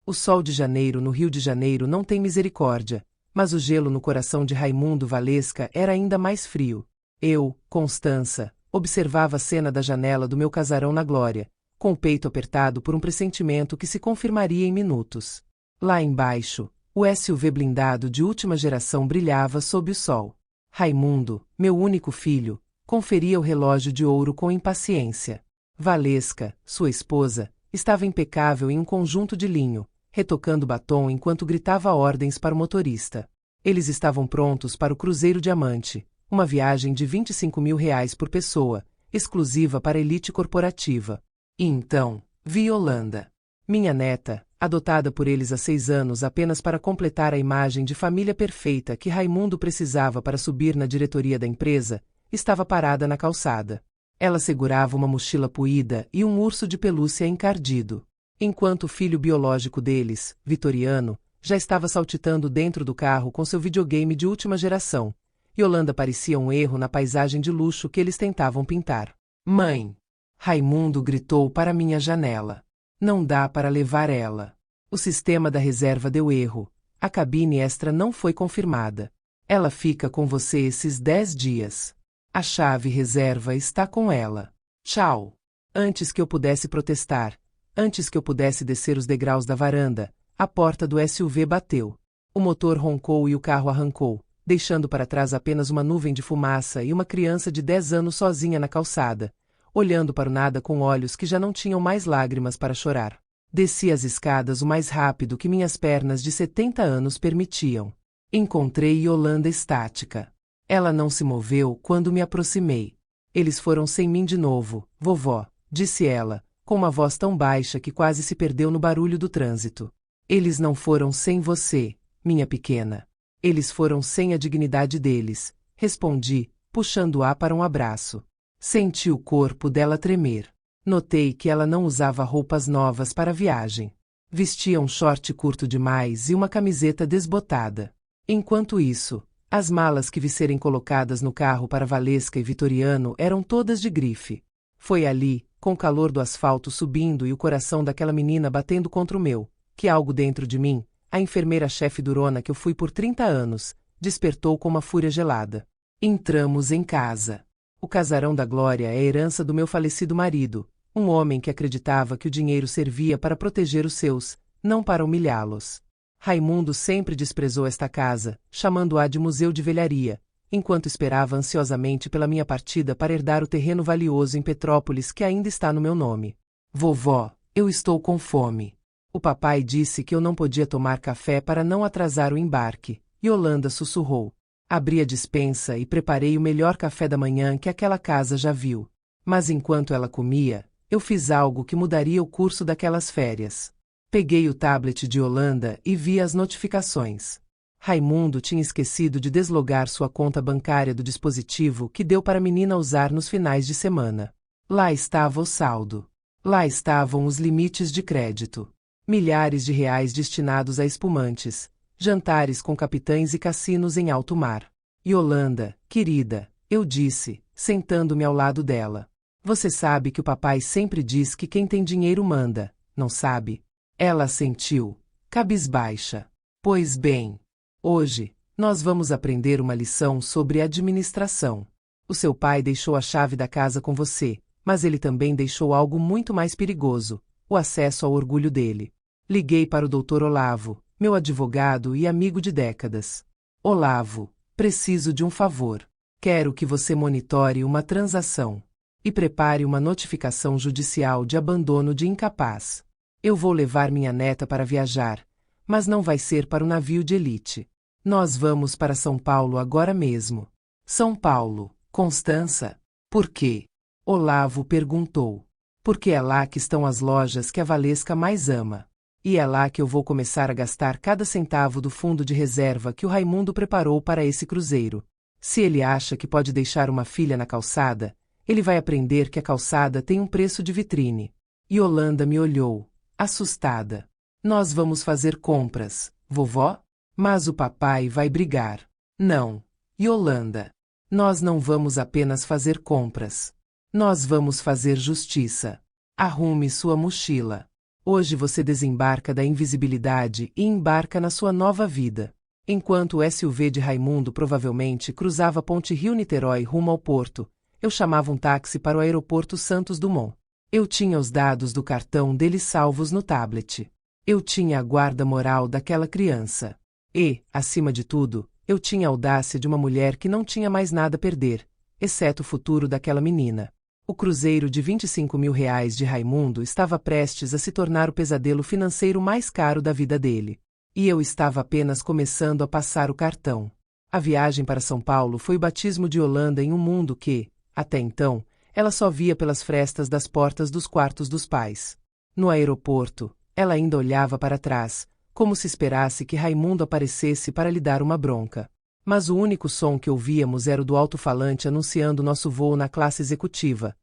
O sol de janeiro no Rio de Janeiro não tem misericórdia, mas o gelo no coração de Raimundo Valesca era ainda mais frio. Eu, Constança, observava a cena da janela do meu casarão na Glória, com o peito apertado por um pressentimento que se confirmaria em minutos. Lá embaixo, o SUV blindado de última geração brilhava sob o sol. Raimundo, meu único filho, conferia o relógio de ouro com impaciência. Valesca, sua esposa, estava impecável em um conjunto de linho, retocando batom enquanto gritava ordens para o motorista. Eles estavam prontos para o Cruzeiro Diamante, uma viagem de R$ 25.000 por pessoa, exclusiva para a elite corporativa. E então, vi Yolanda. Minha neta, adotada por eles há 6 anos apenas para completar a imagem de família perfeita que Raimundo precisava para subir na diretoria da empresa, estava parada na calçada. Ela segurava uma mochila poída e um urso de pelúcia encardido, enquanto o filho biológico deles, Vitoriano, já estava saltitando dentro do carro com seu videogame de última geração. Yolanda parecia um erro na paisagem de luxo que eles tentavam pintar. Mãe! Raimundo gritou para minha janela. Não dá para levar ela. O sistema da reserva deu erro. A cabine extra não foi confirmada. Ela fica com você esses 10 dias. A chave reserva está com ela. Tchau. Antes que eu pudesse protestar, antes que eu pudesse descer os degraus da varanda, a porta do SUV bateu. O motor roncou e o carro arrancou, deixando para trás apenas uma nuvem de fumaça e uma criança de 10 anos sozinha na calçada, olhando para o nada com olhos que já não tinham mais lágrimas para chorar. Desci as escadas o mais rápido que minhas pernas de 70 anos permitiam. Encontrei Yolanda estática. Ela não se moveu quando me aproximei. Eles foram sem mim de novo, vovó, disse ela, com uma voz tão baixa que quase se perdeu no barulho do trânsito. Eles não foram sem você, minha pequena. Eles foram sem a dignidade deles, respondi, puxando-a para um abraço. Senti o corpo dela tremer. Notei que ela não usava roupas novas para a viagem. Vestia um short curto demais e uma camiseta desbotada. Enquanto isso, as malas que vi serem colocadas no carro para Valesca e Vitoriano eram todas de grife. Foi ali, com o calor do asfalto subindo e o coração daquela menina batendo contra o meu, que algo dentro de mim, a enfermeira-chefe durona que eu fui por 30 anos, despertou com uma fúria gelada. Entramos em casa. O casarão da Glória é a herança do meu falecido marido, um homem que acreditava que o dinheiro servia para proteger os seus, não para humilhá-los. Raimundo sempre desprezou esta casa, chamando-a de museu de velharia, enquanto esperava ansiosamente pela minha partida para herdar o terreno valioso em Petrópolis que ainda está no meu nome. Vovó, eu estou com fome. O papai disse que eu não podia tomar café para não atrasar o embarque. Yolanda sussurrou. Abri a despensa e preparei o melhor café da manhã que aquela casa já viu. Mas enquanto ela comia, eu fiz algo que mudaria o curso daquelas férias. Peguei o tablet de Yolanda e vi as notificações. Raimundo tinha esquecido de deslogar sua conta bancária do dispositivo que deu para a menina usar nos finais de semana. Lá estava o saldo. Lá estavam os limites de crédito. Milhares de reais destinados a espumantes, jantares com capitães e cassinos em alto mar. Yolanda, querida, eu disse, sentando-me ao lado dela. Você sabe que o papai sempre diz que quem tem dinheiro manda, não sabe? Ela assentiu, cabisbaixa. Pois bem, hoje, nós vamos aprender uma lição sobre administração. O seu pai deixou a chave da casa com você, mas ele também deixou algo muito mais perigoso, o acesso ao orgulho dele. Liguei para o Dr. Olavo, meu advogado e amigo de décadas. Olavo, preciso de um favor. Quero que você monitore uma transação e prepare uma notificação judicial de abandono de incapaz. Eu vou levar minha neta para viajar, mas não vai ser para o navio de elite. Nós vamos para São Paulo agora mesmo. São Paulo, Constança. Por quê? Olavo perguntou. Porque é lá que estão as lojas que a Valesca mais ama. E é lá que eu vou começar a gastar cada centavo do fundo de reserva que o Raimundo preparou para esse cruzeiro. Se ele acha que pode deixar uma filha na calçada, ele vai aprender que a calçada tem um preço de vitrine. Yolanda me olhou, assustada. Nós vamos fazer compras, vovó? Mas o papai vai brigar. Não, Yolanda. Nós não vamos apenas fazer compras. Nós vamos fazer justiça. Arrume sua mochila. Hoje você desembarca da invisibilidade e embarca na sua nova vida. Enquanto o SUV de Raimundo provavelmente cruzava a ponte Rio-Niterói rumo ao porto, eu chamava um táxi para o aeroporto Santos Dumont. Eu tinha os dados do cartão dele salvos no tablet. Eu tinha a guarda moral daquela criança. E, acima de tudo, eu tinha a audácia de uma mulher que não tinha mais nada a perder, exceto o futuro daquela menina. O cruzeiro de R$ 25.000 de Raimundo estava prestes a se tornar o pesadelo financeiro mais caro da vida dele. E eu estava apenas começando a passar o cartão. A viagem para São Paulo foi o batismo de Yolanda em um mundo que, até então, ela só via pelas frestas das portas dos quartos dos pais. No aeroporto, ela ainda olhava para trás, como se esperasse que Raimundo aparecesse para lhe dar uma bronca. Mas o único som que ouvíamos era o do alto-falante anunciando nosso voo na classe executiva,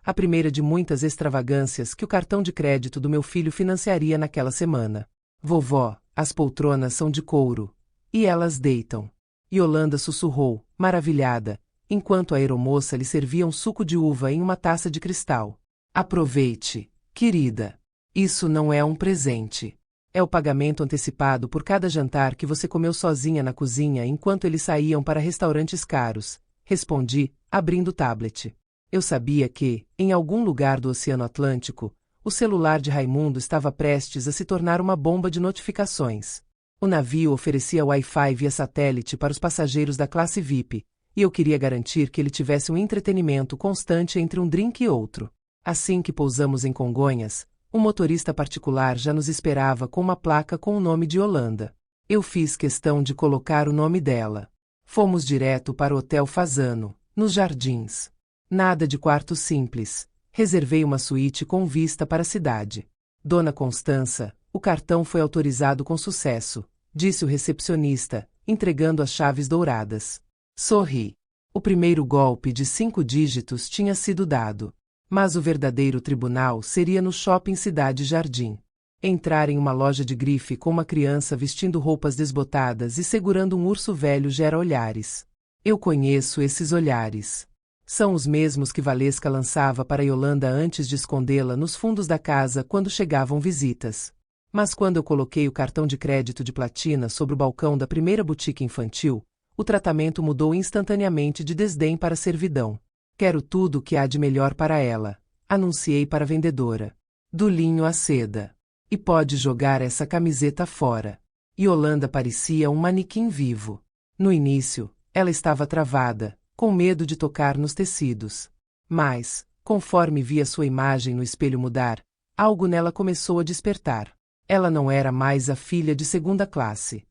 a primeira de muitas extravagâncias que o cartão de crédito do meu filho financiaria naquela semana. Vovó, as poltronas são de couro. E elas deitam. Yolanda sussurrou, maravilhada, enquanto a aeromoça lhe servia um suco de uva em uma taça de cristal. Aproveite, querida. Isso não é um presente. É o pagamento antecipado por cada jantar que você comeu sozinha na cozinha enquanto eles saíam para restaurantes caros, respondi, abrindo o tablet. Eu sabia que, em algum lugar do Oceano Atlântico, o celular de Raimundo estava prestes a se tornar uma bomba de notificações. O navio oferecia Wi-Fi via satélite para os passageiros da classe VIP, e eu queria garantir que ele tivesse um entretenimento constante entre um drink e outro. Assim que pousamos em Congonhas, um motorista particular já nos esperava com uma placa com o nome de Yolanda. Eu fiz questão de colocar o nome dela. Fomos direto para o Hotel Fasano, nos Jardins. Nada de quarto simples. Reservei uma suíte com vista para a cidade. Dona Constança, o cartão foi autorizado com sucesso, disse o recepcionista, entregando as chaves douradas. Sorri. O primeiro golpe de 5 dígitos tinha sido dado. Mas o verdadeiro tribunal seria no Shopping Cidade Jardim. Entrar em uma loja de grife com uma criança vestindo roupas desbotadas e segurando um urso velho gera olhares. Eu conheço esses olhares. São os mesmos que Valesca lançava para Yolanda antes de escondê-la nos fundos da casa quando chegavam visitas. Mas quando eu coloquei o cartão de crédito de platina sobre o balcão da primeira boutique infantil, o tratamento mudou instantaneamente de desdém para servidão. Quero tudo o que há de melhor para ela, anunciei para a vendedora. Do linho à seda. E pode jogar essa camiseta fora. Yolanda parecia um manequim vivo. No início, ela estava travada, com medo de tocar nos tecidos. Mas, conforme via sua imagem no espelho mudar, algo nela começou a despertar. Ela não era mais a filha de segunda classe.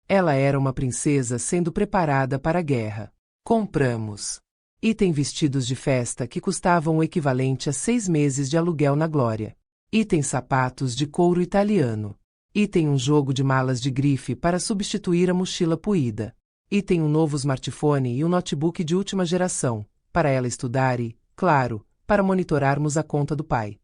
Ela era uma princesa sendo preparada para a guerra. Compramos. Item vestidos de festa que custavam o equivalente a 6 meses de aluguel na Glória. Item sapatos de couro italiano. Item um jogo de malas de grife para substituir a mochila puída. Item um novo smartphone e um notebook de última geração, para ela estudar e, claro, para monitorarmos a conta do pai.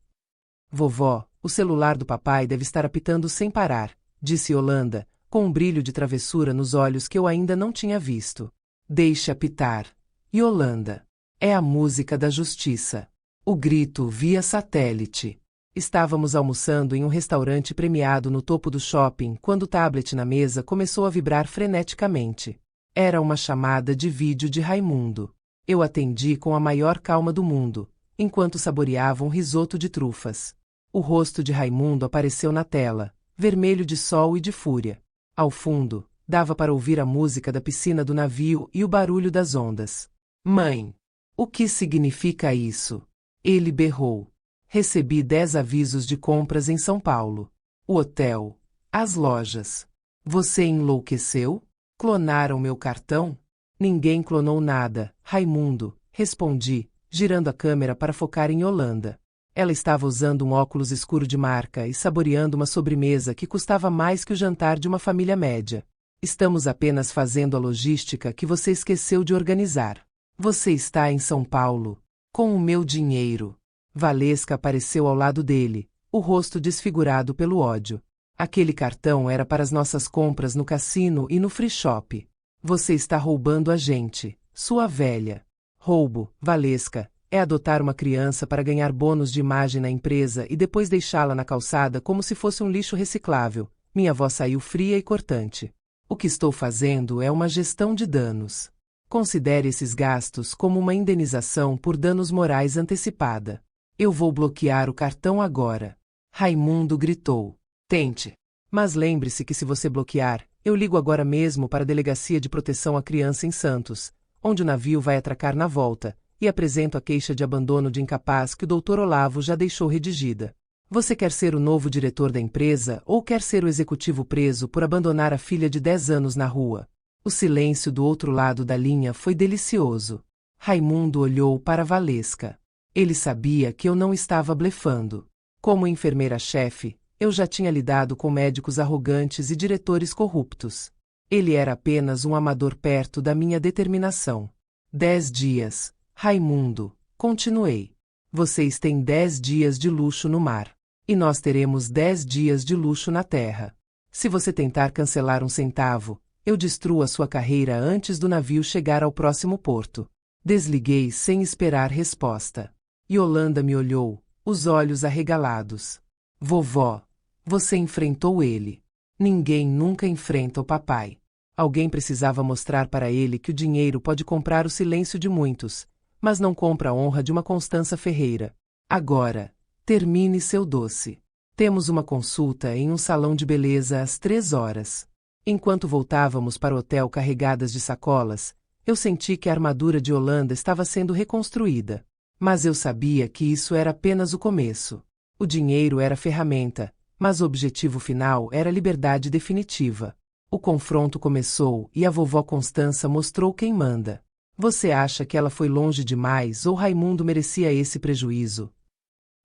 Vovó, o celular do papai deve estar apitando sem parar, disse Yolanda, com um brilho de travessura nos olhos que eu ainda não tinha visto. Deixe apitar. Yolanda. É a música da justiça. O grito via satélite. Estávamos almoçando em um restaurante premiado no topo do shopping quando o tablet na mesa começou a vibrar freneticamente. Era uma chamada de vídeo de Raimundo. Eu atendi com a maior calma do mundo, enquanto saboreava um risoto de trufas. O rosto de Raimundo apareceu na tela, vermelho de sol e de fúria. Ao fundo, dava para ouvir a música da piscina do navio e o barulho das ondas. Mãe! O que significa isso? Ele berrou. Recebi 10 avisos de compras em São Paulo. O hotel. As lojas. Você enlouqueceu? Clonaram meu cartão? Ninguém clonou nada, Raimundo, respondi, girando a câmera para focar em Yolanda. Ela estava usando um óculos escuro de marca e saboreando uma sobremesa que custava mais que o jantar de uma família média. Estamos apenas fazendo a logística que você esqueceu de organizar. Você está em São Paulo. Com o meu dinheiro. Valesca apareceu ao lado dele, o rosto desfigurado pelo ódio. Aquele cartão era para as nossas compras no cassino e no free shop. Você está roubando a gente, sua velha. Roubo, Valesca, É adotar uma criança para ganhar bônus de imagem na empresa e depois deixá-la na calçada como se fosse um lixo reciclável. Minha voz saiu fria e cortante. O que estou fazendo é uma gestão de danos. Considere esses gastos como uma indenização por danos morais antecipada. Eu vou bloquear o cartão agora. Raimundo gritou. Tente. Mas lembre-se que se você bloquear, eu ligo agora mesmo para a Delegacia de Proteção à Criança em Santos, onde o navio vai atracar na volta, e apresento a queixa de abandono de incapaz que o Dr. Olavo já deixou redigida. Você quer ser o novo diretor da empresa ou quer ser o executivo preso por abandonar a filha de 10 anos na rua? O silêncio do outro lado da linha foi delicioso. Raimundo olhou para Valesca. Ele sabia que eu não estava blefando. Como enfermeira-chefe, eu já tinha lidado com médicos arrogantes e diretores corruptos. Ele era apenas um amador perto da minha determinação. 10 dias. Raimundo, continuei. Vocês têm 10 dias de luxo no mar. E nós teremos 10 dias de luxo na terra. Se você tentar cancelar um centavo, eu destruo a sua carreira antes do navio chegar ao próximo porto. Desliguei sem esperar resposta. Yolanda me olhou, os olhos arregalados. Vovó, você enfrentou ele. Ninguém nunca enfrenta o papai. Alguém precisava mostrar para ele que o dinheiro pode comprar o silêncio de muitos, mas não compra a honra de uma Constança Ferreira. Agora, termine seu doce. Temos uma consulta em um salão de beleza às 3 horas. Enquanto voltávamos para o hotel carregadas de sacolas, eu senti que a armadura de Yolanda estava sendo reconstruída. Mas eu sabia que isso era apenas o começo. O dinheiro era ferramenta, mas o objetivo final era a liberdade definitiva. O confronto começou e a vovó Constança mostrou quem manda. Você acha que ela foi longe demais ou Raimundo merecia esse prejuízo?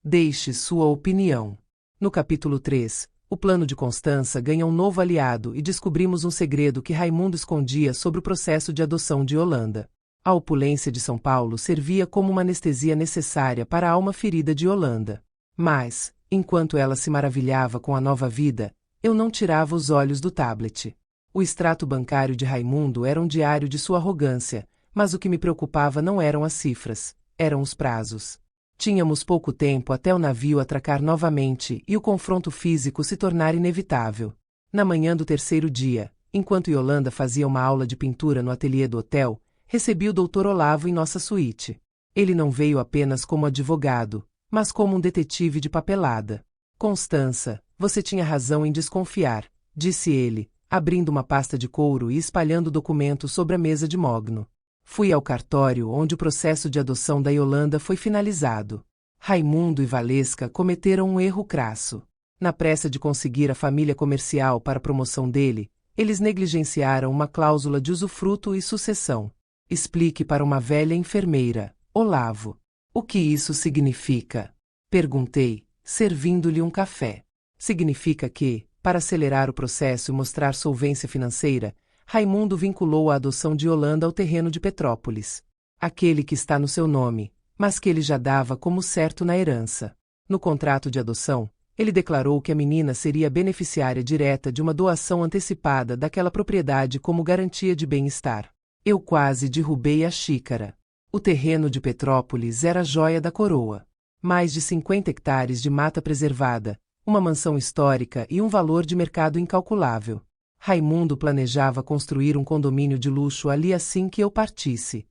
Deixe sua opinião. No capítulo 3, o plano de Constança ganha um novo aliado e descobrimos um segredo que Raimundo escondia sobre o processo de adoção de Yolanda. A opulência de São Paulo servia como uma anestesia necessária para a alma ferida de Yolanda. Mas, enquanto ela se maravilhava com a nova vida, eu não tirava os olhos do tablet. O extrato bancário de Raimundo era um diário de sua arrogância, mas o que me preocupava não eram as cifras, eram os prazos. Tínhamos pouco tempo até o navio atracar novamente e o confronto físico se tornar inevitável. Na manhã do terceiro dia, enquanto Yolanda fazia uma aula de pintura no ateliê do hotel, recebi o Dr. Olavo em nossa suíte. Ele não veio apenas como advogado, mas como um detetive de papelada. Constança, você tinha razão em desconfiar, disse ele, abrindo uma pasta de couro e espalhando documentos sobre a mesa de mogno. Fui ao cartório onde o processo de adoção da Yolanda foi finalizado. Raimundo e Valesca cometeram um erro crasso. Na pressa de conseguir a família comercial para a promoção dele, eles negligenciaram uma cláusula de usufruto e sucessão. Explique para uma velha enfermeira, Olavo. O que isso significa? Perguntei, servindo-lhe um café. Significa que, para acelerar o processo e mostrar solvência financeira, Raimundo vinculou a adoção de Yolanda ao terreno de Petrópolis. Aquele que está no seu nome, mas que ele já dava como certo na herança. No contrato de adoção, ele declarou que a menina seria beneficiária direta de uma doação antecipada daquela propriedade como garantia de bem-estar. Eu quase derrubei a xícara. O terreno de Petrópolis era a joia da coroa. Mais de 50 hectares de mata preservada, uma mansão histórica e um valor de mercado incalculável. Raimundo planejava construir um condomínio de luxo ali assim que eu partisse.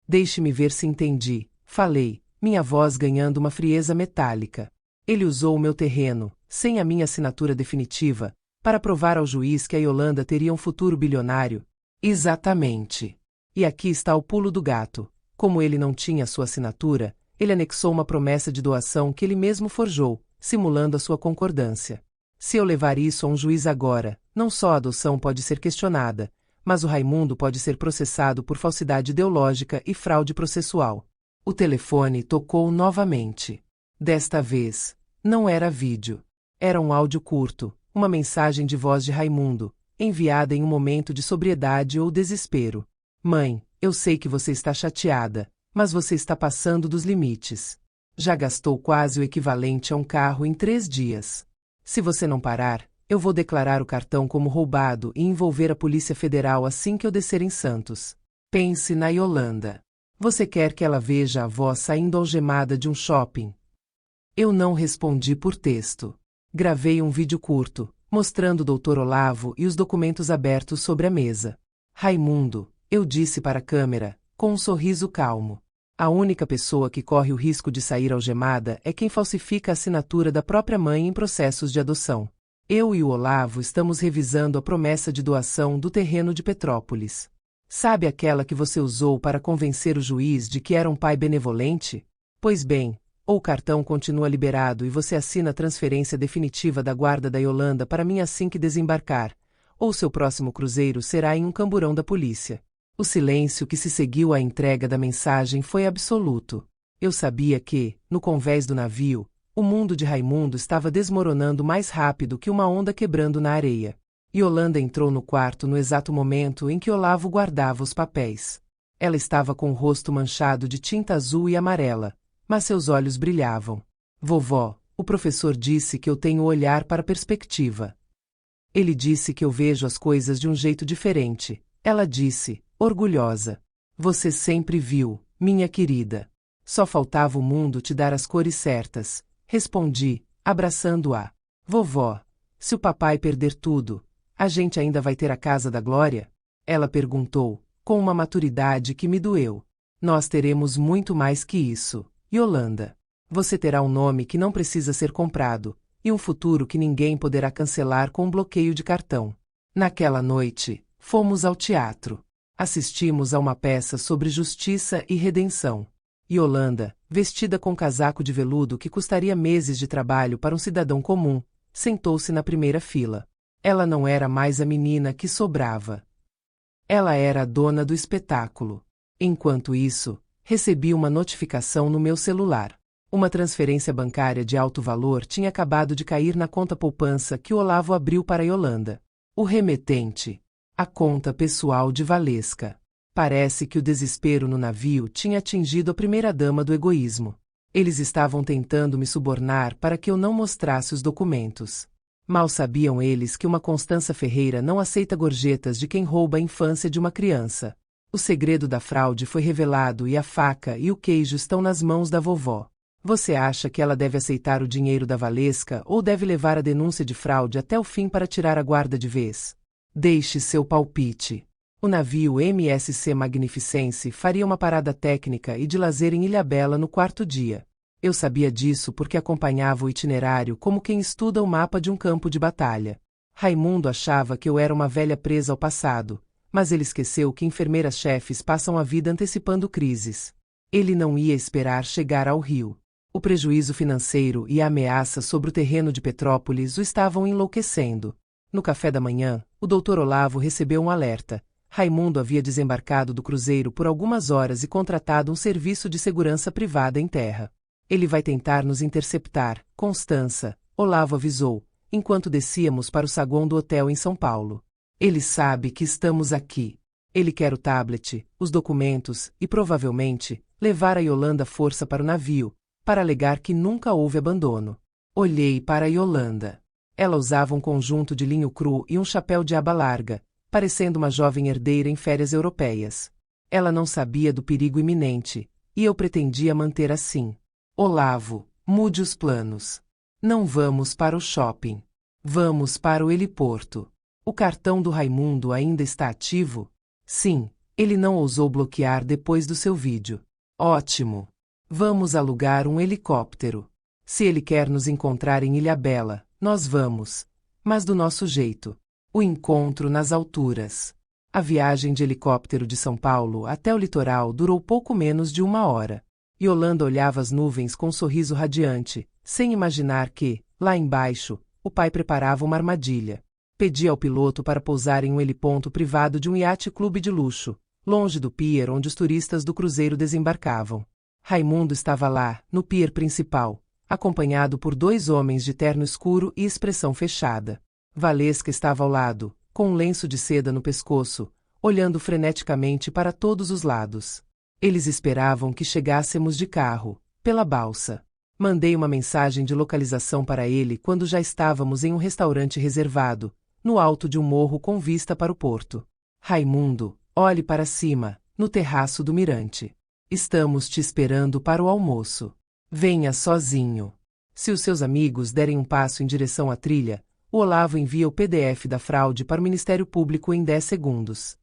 Deixe-me ver se entendi, falei, minha voz ganhando uma frieza metálica. Ele usou o meu terreno, sem a minha assinatura definitiva, para provar ao juiz que a Yolanda teria um futuro bilionário. Exatamente. E aqui está o pulo do gato. Como ele não tinha sua assinatura, ele anexou uma promessa de doação que ele mesmo forjou, simulando a sua concordância. Se eu levar isso a um juiz agora, não só a adoção pode ser questionada, mas o Raimundo pode ser processado por falsidade ideológica e fraude processual. O telefone tocou novamente. Desta vez, não era vídeo. Era um áudio curto, uma mensagem de voz de Raimundo, enviada em um momento de sobriedade ou desespero. Mãe, eu sei que você está chateada, mas você está passando dos limites. Já gastou quase o equivalente a um carro em 3 dias. Se você não parar, eu vou declarar o cartão como roubado e envolver a Polícia Federal assim que eu descer em Santos. Pense na Yolanda. Você quer que ela veja a avó saindo algemada de um shopping? Eu não respondi por texto. Gravei um vídeo curto, mostrando o Dr. Olavo e os documentos abertos sobre a mesa. Raimundo, eu disse para a câmera, com um sorriso calmo. A única pessoa que corre o risco de sair algemada é quem falsifica a assinatura da própria mãe em processos de adoção. Eu e o Olavo estamos revisando a promessa de doação do terreno de Petrópolis. Sabe aquela que você usou para convencer o juiz de que era um pai benevolente? Pois bem, ou o cartão continua liberado e você assina a transferência definitiva da guarda da Yolanda para mim assim que desembarcar, ou seu próximo cruzeiro será em um camburão da polícia. O silêncio que se seguiu à entrega da mensagem foi absoluto. Eu sabia que, no convés do navio, o mundo de Raimundo estava desmoronando mais rápido que uma onda quebrando na areia. Yolanda entrou no quarto no exato momento em que Olavo guardava os papéis. Ela estava com o rosto manchado de tinta azul e amarela, mas seus olhos brilhavam. Vovó, o professor disse que eu tenho olhar para a perspectiva. Ele disse que eu vejo as coisas de um jeito diferente. Ela disse, orgulhosa. Você sempre viu, minha querida. Só faltava o mundo te dar as cores certas. Respondi, abraçando-a. Vovó, se o papai perder tudo, a gente ainda vai ter a casa da Glória? Ela perguntou, com uma maturidade que me doeu. Nós teremos muito mais que isso, Yolanda. Você terá um nome que não precisa ser comprado, e um futuro que ninguém poderá cancelar com um bloqueio de cartão. Naquela noite, fomos ao teatro. Assistimos a uma peça sobre justiça e redenção. Yolanda, vestida com casaco de veludo que custaria meses de trabalho para um cidadão comum, sentou-se na primeira fila. Ela não era mais a menina que sobrava. Ela era a dona do espetáculo. Enquanto isso, recebi uma notificação no meu celular. Uma transferência bancária de alto valor tinha acabado de cair na conta poupança que o Olavo abriu para Yolanda. O remetente. A conta pessoal de Valesca. Parece que o desespero no navio tinha atingido a primeira-dama do egoísmo. Eles estavam tentando me subornar para que eu não mostrasse os documentos. Mal sabiam eles que uma Constança Ferreira não aceita gorjetas de quem rouba a infância de uma criança. O segredo da fraude foi revelado e a faca e o queijo estão nas mãos da vovó. Você acha que ela deve aceitar o dinheiro da Valesca ou deve levar a denúncia de fraude até o fim para tirar a guarda de vez? Deixe seu palpite. O navio MSC Magnificence faria uma parada técnica e de lazer em Ilhabela no quarto dia. Eu sabia disso porque acompanhava o itinerário como quem estuda o mapa de um campo de batalha. Raimundo achava que eu era uma velha presa ao passado, mas ele esqueceu que enfermeiras-chefes passam a vida antecipando crises. Ele não ia esperar chegar ao Rio. O prejuízo financeiro e a ameaça sobre o terreno de Petrópolis o estavam enlouquecendo. No café da manhã, o Dr. Olavo recebeu um alerta. Raimundo havia desembarcado do cruzeiro por algumas horas e contratado um serviço de segurança privada em terra. Ele vai tentar nos interceptar, Constança, Olavo avisou, enquanto descíamos para o saguão do hotel em São Paulo. Ele sabe que estamos aqui. Ele quer o tablet, os documentos e, provavelmente, levar a Yolanda força para o navio, para alegar que nunca houve abandono. Olhei para a Yolanda. Ela usava um conjunto de linho cru e um chapéu de aba larga, parecendo uma jovem herdeira em férias europeias. Ela não sabia do perigo iminente, e eu pretendia manter assim. Olavo, mude os planos. Não vamos para o shopping. Vamos para o heliporto. O cartão do Raimundo ainda está ativo? Sim, ele não ousou bloquear depois do seu vídeo. Ótimo. Vamos alugar um helicóptero. Se ele quer nos encontrar em Ilhabela, nós vamos. Mas do nosso jeito. O encontro nas alturas. A viagem de helicóptero de São Paulo até o litoral durou pouco menos de 1 hora. Yolanda olhava as nuvens com um sorriso radiante, sem imaginar que, lá embaixo, o pai preparava uma armadilha. Pedia ao piloto para pousar em um heliponto privado de um iate clube de luxo, longe do pier onde os turistas do cruzeiro desembarcavam. Raimundo estava lá, no pier principal, acompanhado por 2 homens de terno escuro e expressão fechada. Valesca estava ao lado, com um lenço de seda no pescoço, olhando freneticamente para todos os lados. Eles esperavam que chegássemos de carro, pela balsa. Mandei uma mensagem de localização para ele quando já estávamos em um restaurante reservado, no alto de um morro com vista para o porto. Raimundo, olhe para cima, no terraço do mirante. Estamos te esperando para o almoço. Venha sozinho. Se os seus amigos derem um passo em direção à trilha, o Olavo envia o PDF da fraude para o Ministério Público em 10 segundos.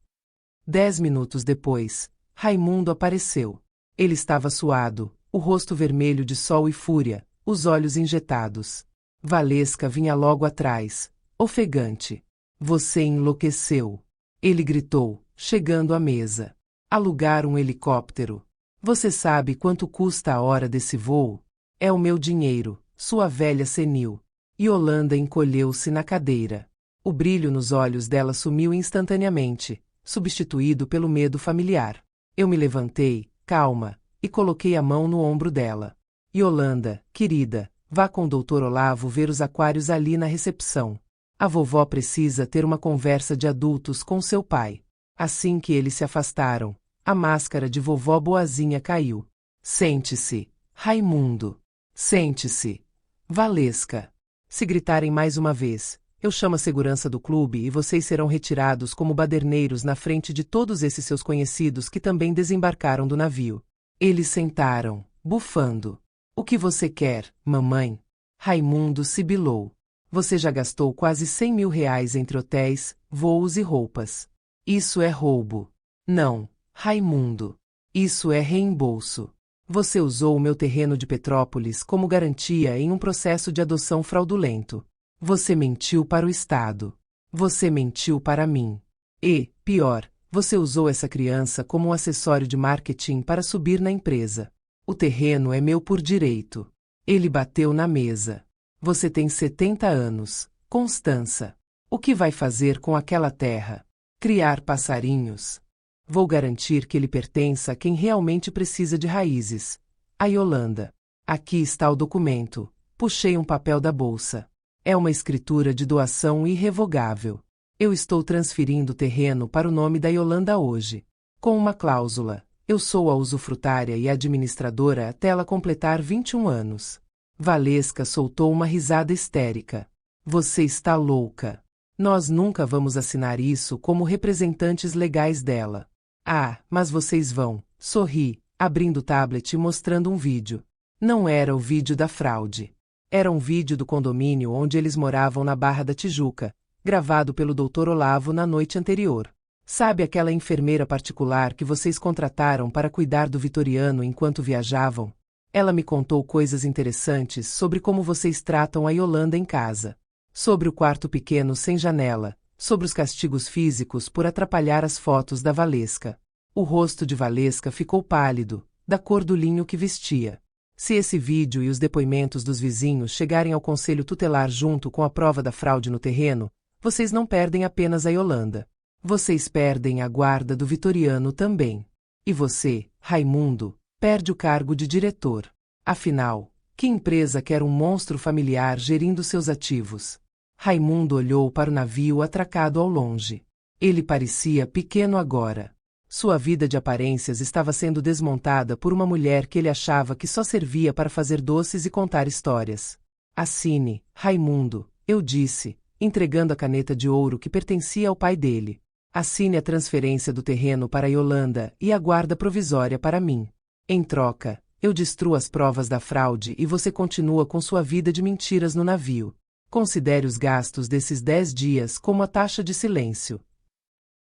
10 minutos depois, Raimundo apareceu. Ele estava suado, o rosto vermelho de sol e fúria, os olhos injetados. Valesca vinha logo atrás, ofegante. Você enlouqueceu. Ele gritou, chegando à mesa. Alugar um helicóptero. Você sabe quanto custa a hora desse voo? É o meu dinheiro, sua velha senil. Yolanda encolheu-se na cadeira. O brilho nos olhos dela sumiu instantaneamente, substituído pelo medo familiar. Eu me levantei, calma, e coloquei a mão no ombro dela. Yolanda, querida, vá com o Dr. Olavo ver os aquários ali na recepção. A vovó precisa ter uma conversa de adultos com seu pai. Assim que eles se afastaram, a máscara de vovó Boazinha caiu. Sente-se, Raimundo. Sente-se. Valesca. Se gritarem mais uma vez, eu chamo a segurança do clube e vocês serão retirados como baderneiros na frente de todos esses seus conhecidos que também desembarcaram do navio. Eles sentaram, bufando. O que você quer, mamãe? Raimundo sibilou. Você já gastou quase 100 mil reais entre hotéis, voos e roupas. Isso é roubo. Não, Raimundo. Isso é reembolso. Você usou o meu terreno de Petrópolis como garantia em um processo de adoção fraudulento. Você mentiu para o Estado. Você mentiu para mim. E, pior, você usou essa criança como um acessório de marketing para subir na empresa. O terreno é meu por direito. Ele bateu na mesa. Você tem 70 anos, Constança. O que vai fazer com aquela terra? Criar passarinhos? Vou garantir que ele pertença a quem realmente precisa de raízes. A Yolanda. Aqui está o documento. Puxei um papel da bolsa. É uma escritura de doação irrevogável. Eu estou transferindo o terreno para o nome da Yolanda hoje. Com uma cláusula. Eu sou a usufrutária e administradora até ela completar 21 anos. Valesca soltou uma risada histérica. Você está louca. Nós nunca vamos assinar isso como representantes legais dela. Ah, mas vocês vão, sorri, abrindo o tablet e mostrando um vídeo. Não era o vídeo da fraude. Era um vídeo do condomínio onde eles moravam na Barra da Tijuca, gravado pelo Dr. Olavo na noite anterior. Sabe aquela enfermeira particular que vocês contrataram para cuidar do Vitoriano enquanto viajavam? Ela me contou coisas interessantes sobre como vocês tratam a Yolanda em casa. Sobre o quarto pequeno sem janela, sobre os castigos físicos por atrapalhar as fotos da Valesca. O rosto de Valesca ficou pálido, da cor do linho que vestia. Se esse vídeo e os depoimentos dos vizinhos chegarem ao conselho tutelar junto com a prova da fraude no terreno, vocês não perdem apenas a Yolanda. Vocês perdem a guarda do Vitoriano também. E você, Raimundo, perde o cargo de diretor. Afinal, que empresa quer um monstro familiar gerindo seus ativos? Raimundo olhou para o navio atracado ao longe. Ele parecia pequeno agora. Sua vida de aparências estava sendo desmontada por uma mulher que ele achava que só servia para fazer doces e contar histórias. Assine, Raimundo, eu disse, entregando a caneta de ouro que pertencia ao pai dele. Assine a transferência do terreno para Yolanda e a guarda provisória para mim. Em troca, eu destruo as provas da fraude e você continua com sua vida de mentiras no navio. Considere os gastos desses 10 dias como a taxa de silêncio.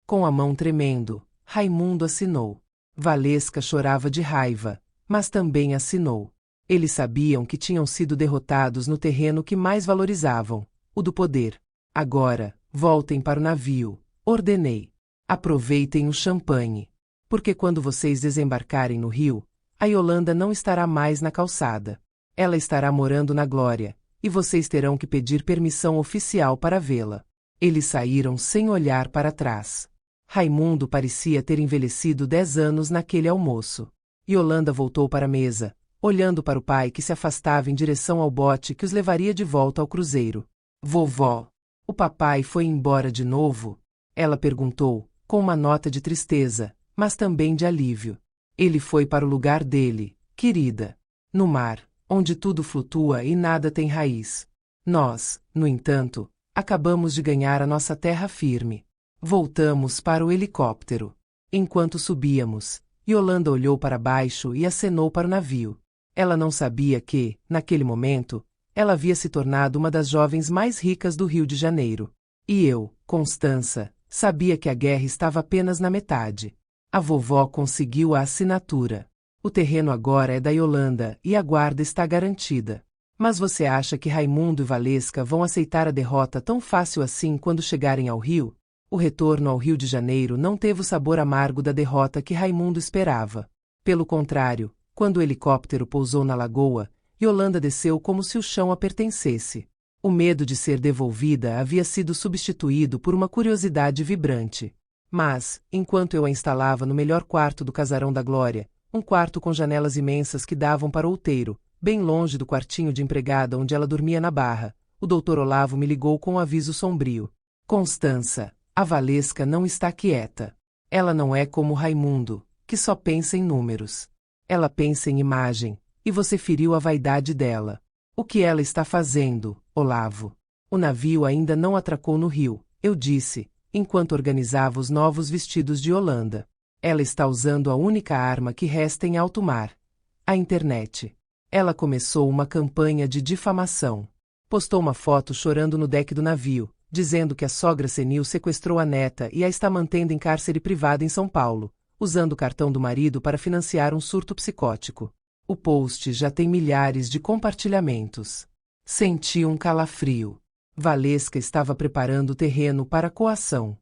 Com a mão tremendo, Raimundo assinou. Valesca chorava de raiva, mas também assinou. Eles sabiam que tinham sido derrotados no terreno que mais valorizavam, o do poder. Agora, voltem para o navio, ordenei. Aproveitem o champanhe. Porque quando vocês desembarcarem no rio, a Yolanda não estará mais na calçada. Ela estará morando na Glória, e vocês terão que pedir permissão oficial para vê-la. Eles saíram sem olhar para trás. Raimundo parecia ter envelhecido 10 anos naquele almoço. Yolanda voltou para a mesa, olhando para o pai que se afastava em direção ao bote que os levaria de volta ao cruzeiro. Vovó, o papai foi embora de novo? Ela perguntou, com uma nota de tristeza, mas também de alívio. Ele foi para o lugar dele, querida. No mar, onde tudo flutua e nada tem raiz. Nós, no entanto, acabamos de ganhar a nossa terra firme. Voltamos para o helicóptero. Enquanto subíamos, Yolanda olhou para baixo e acenou para o navio. Ela não sabia que, naquele momento, ela havia se tornado uma das jovens mais ricas do Rio de Janeiro. E eu, Constança, sabia que a guerra estava apenas na metade. A vovó conseguiu a assinatura. O terreno agora é da Yolanda e a guarda está garantida. Mas você acha que Raimundo e Valesca vão aceitar a derrota tão fácil assim quando chegarem ao Rio? O retorno ao Rio de Janeiro não teve o sabor amargo da derrota que Raimundo esperava. Pelo contrário, quando o helicóptero pousou na lagoa, Yolanda desceu como se o chão a pertencesse. O medo de ser devolvida havia sido substituído por uma curiosidade vibrante. Mas, enquanto eu a instalava no melhor quarto do Casarão da Glória, um quarto com janelas imensas que davam para o outeiro, bem longe do quartinho de empregada onde ela dormia na Barra, o Dr. Olavo me ligou com um aviso sombrio. Constança, a Valesca não está quieta. Ela não é como Raimundo, que só pensa em números. Ela pensa em imagem, e você feriu a vaidade dela. O que ela está fazendo, Olavo? O navio ainda não atracou no rio, eu disse, enquanto organizava os novos vestidos de Yolanda. Ela está usando a única arma que resta em alto mar: a internet. Ela começou uma campanha de difamação. Postou uma foto chorando no deck do navio, dizendo que a sogra senil sequestrou a neta e a está mantendo em cárcere privado em São Paulo, usando o cartão do marido para financiar um surto psicótico. O post já tem milhares de compartilhamentos. Senti um calafrio. Valesca estava preparando o terreno para a coação.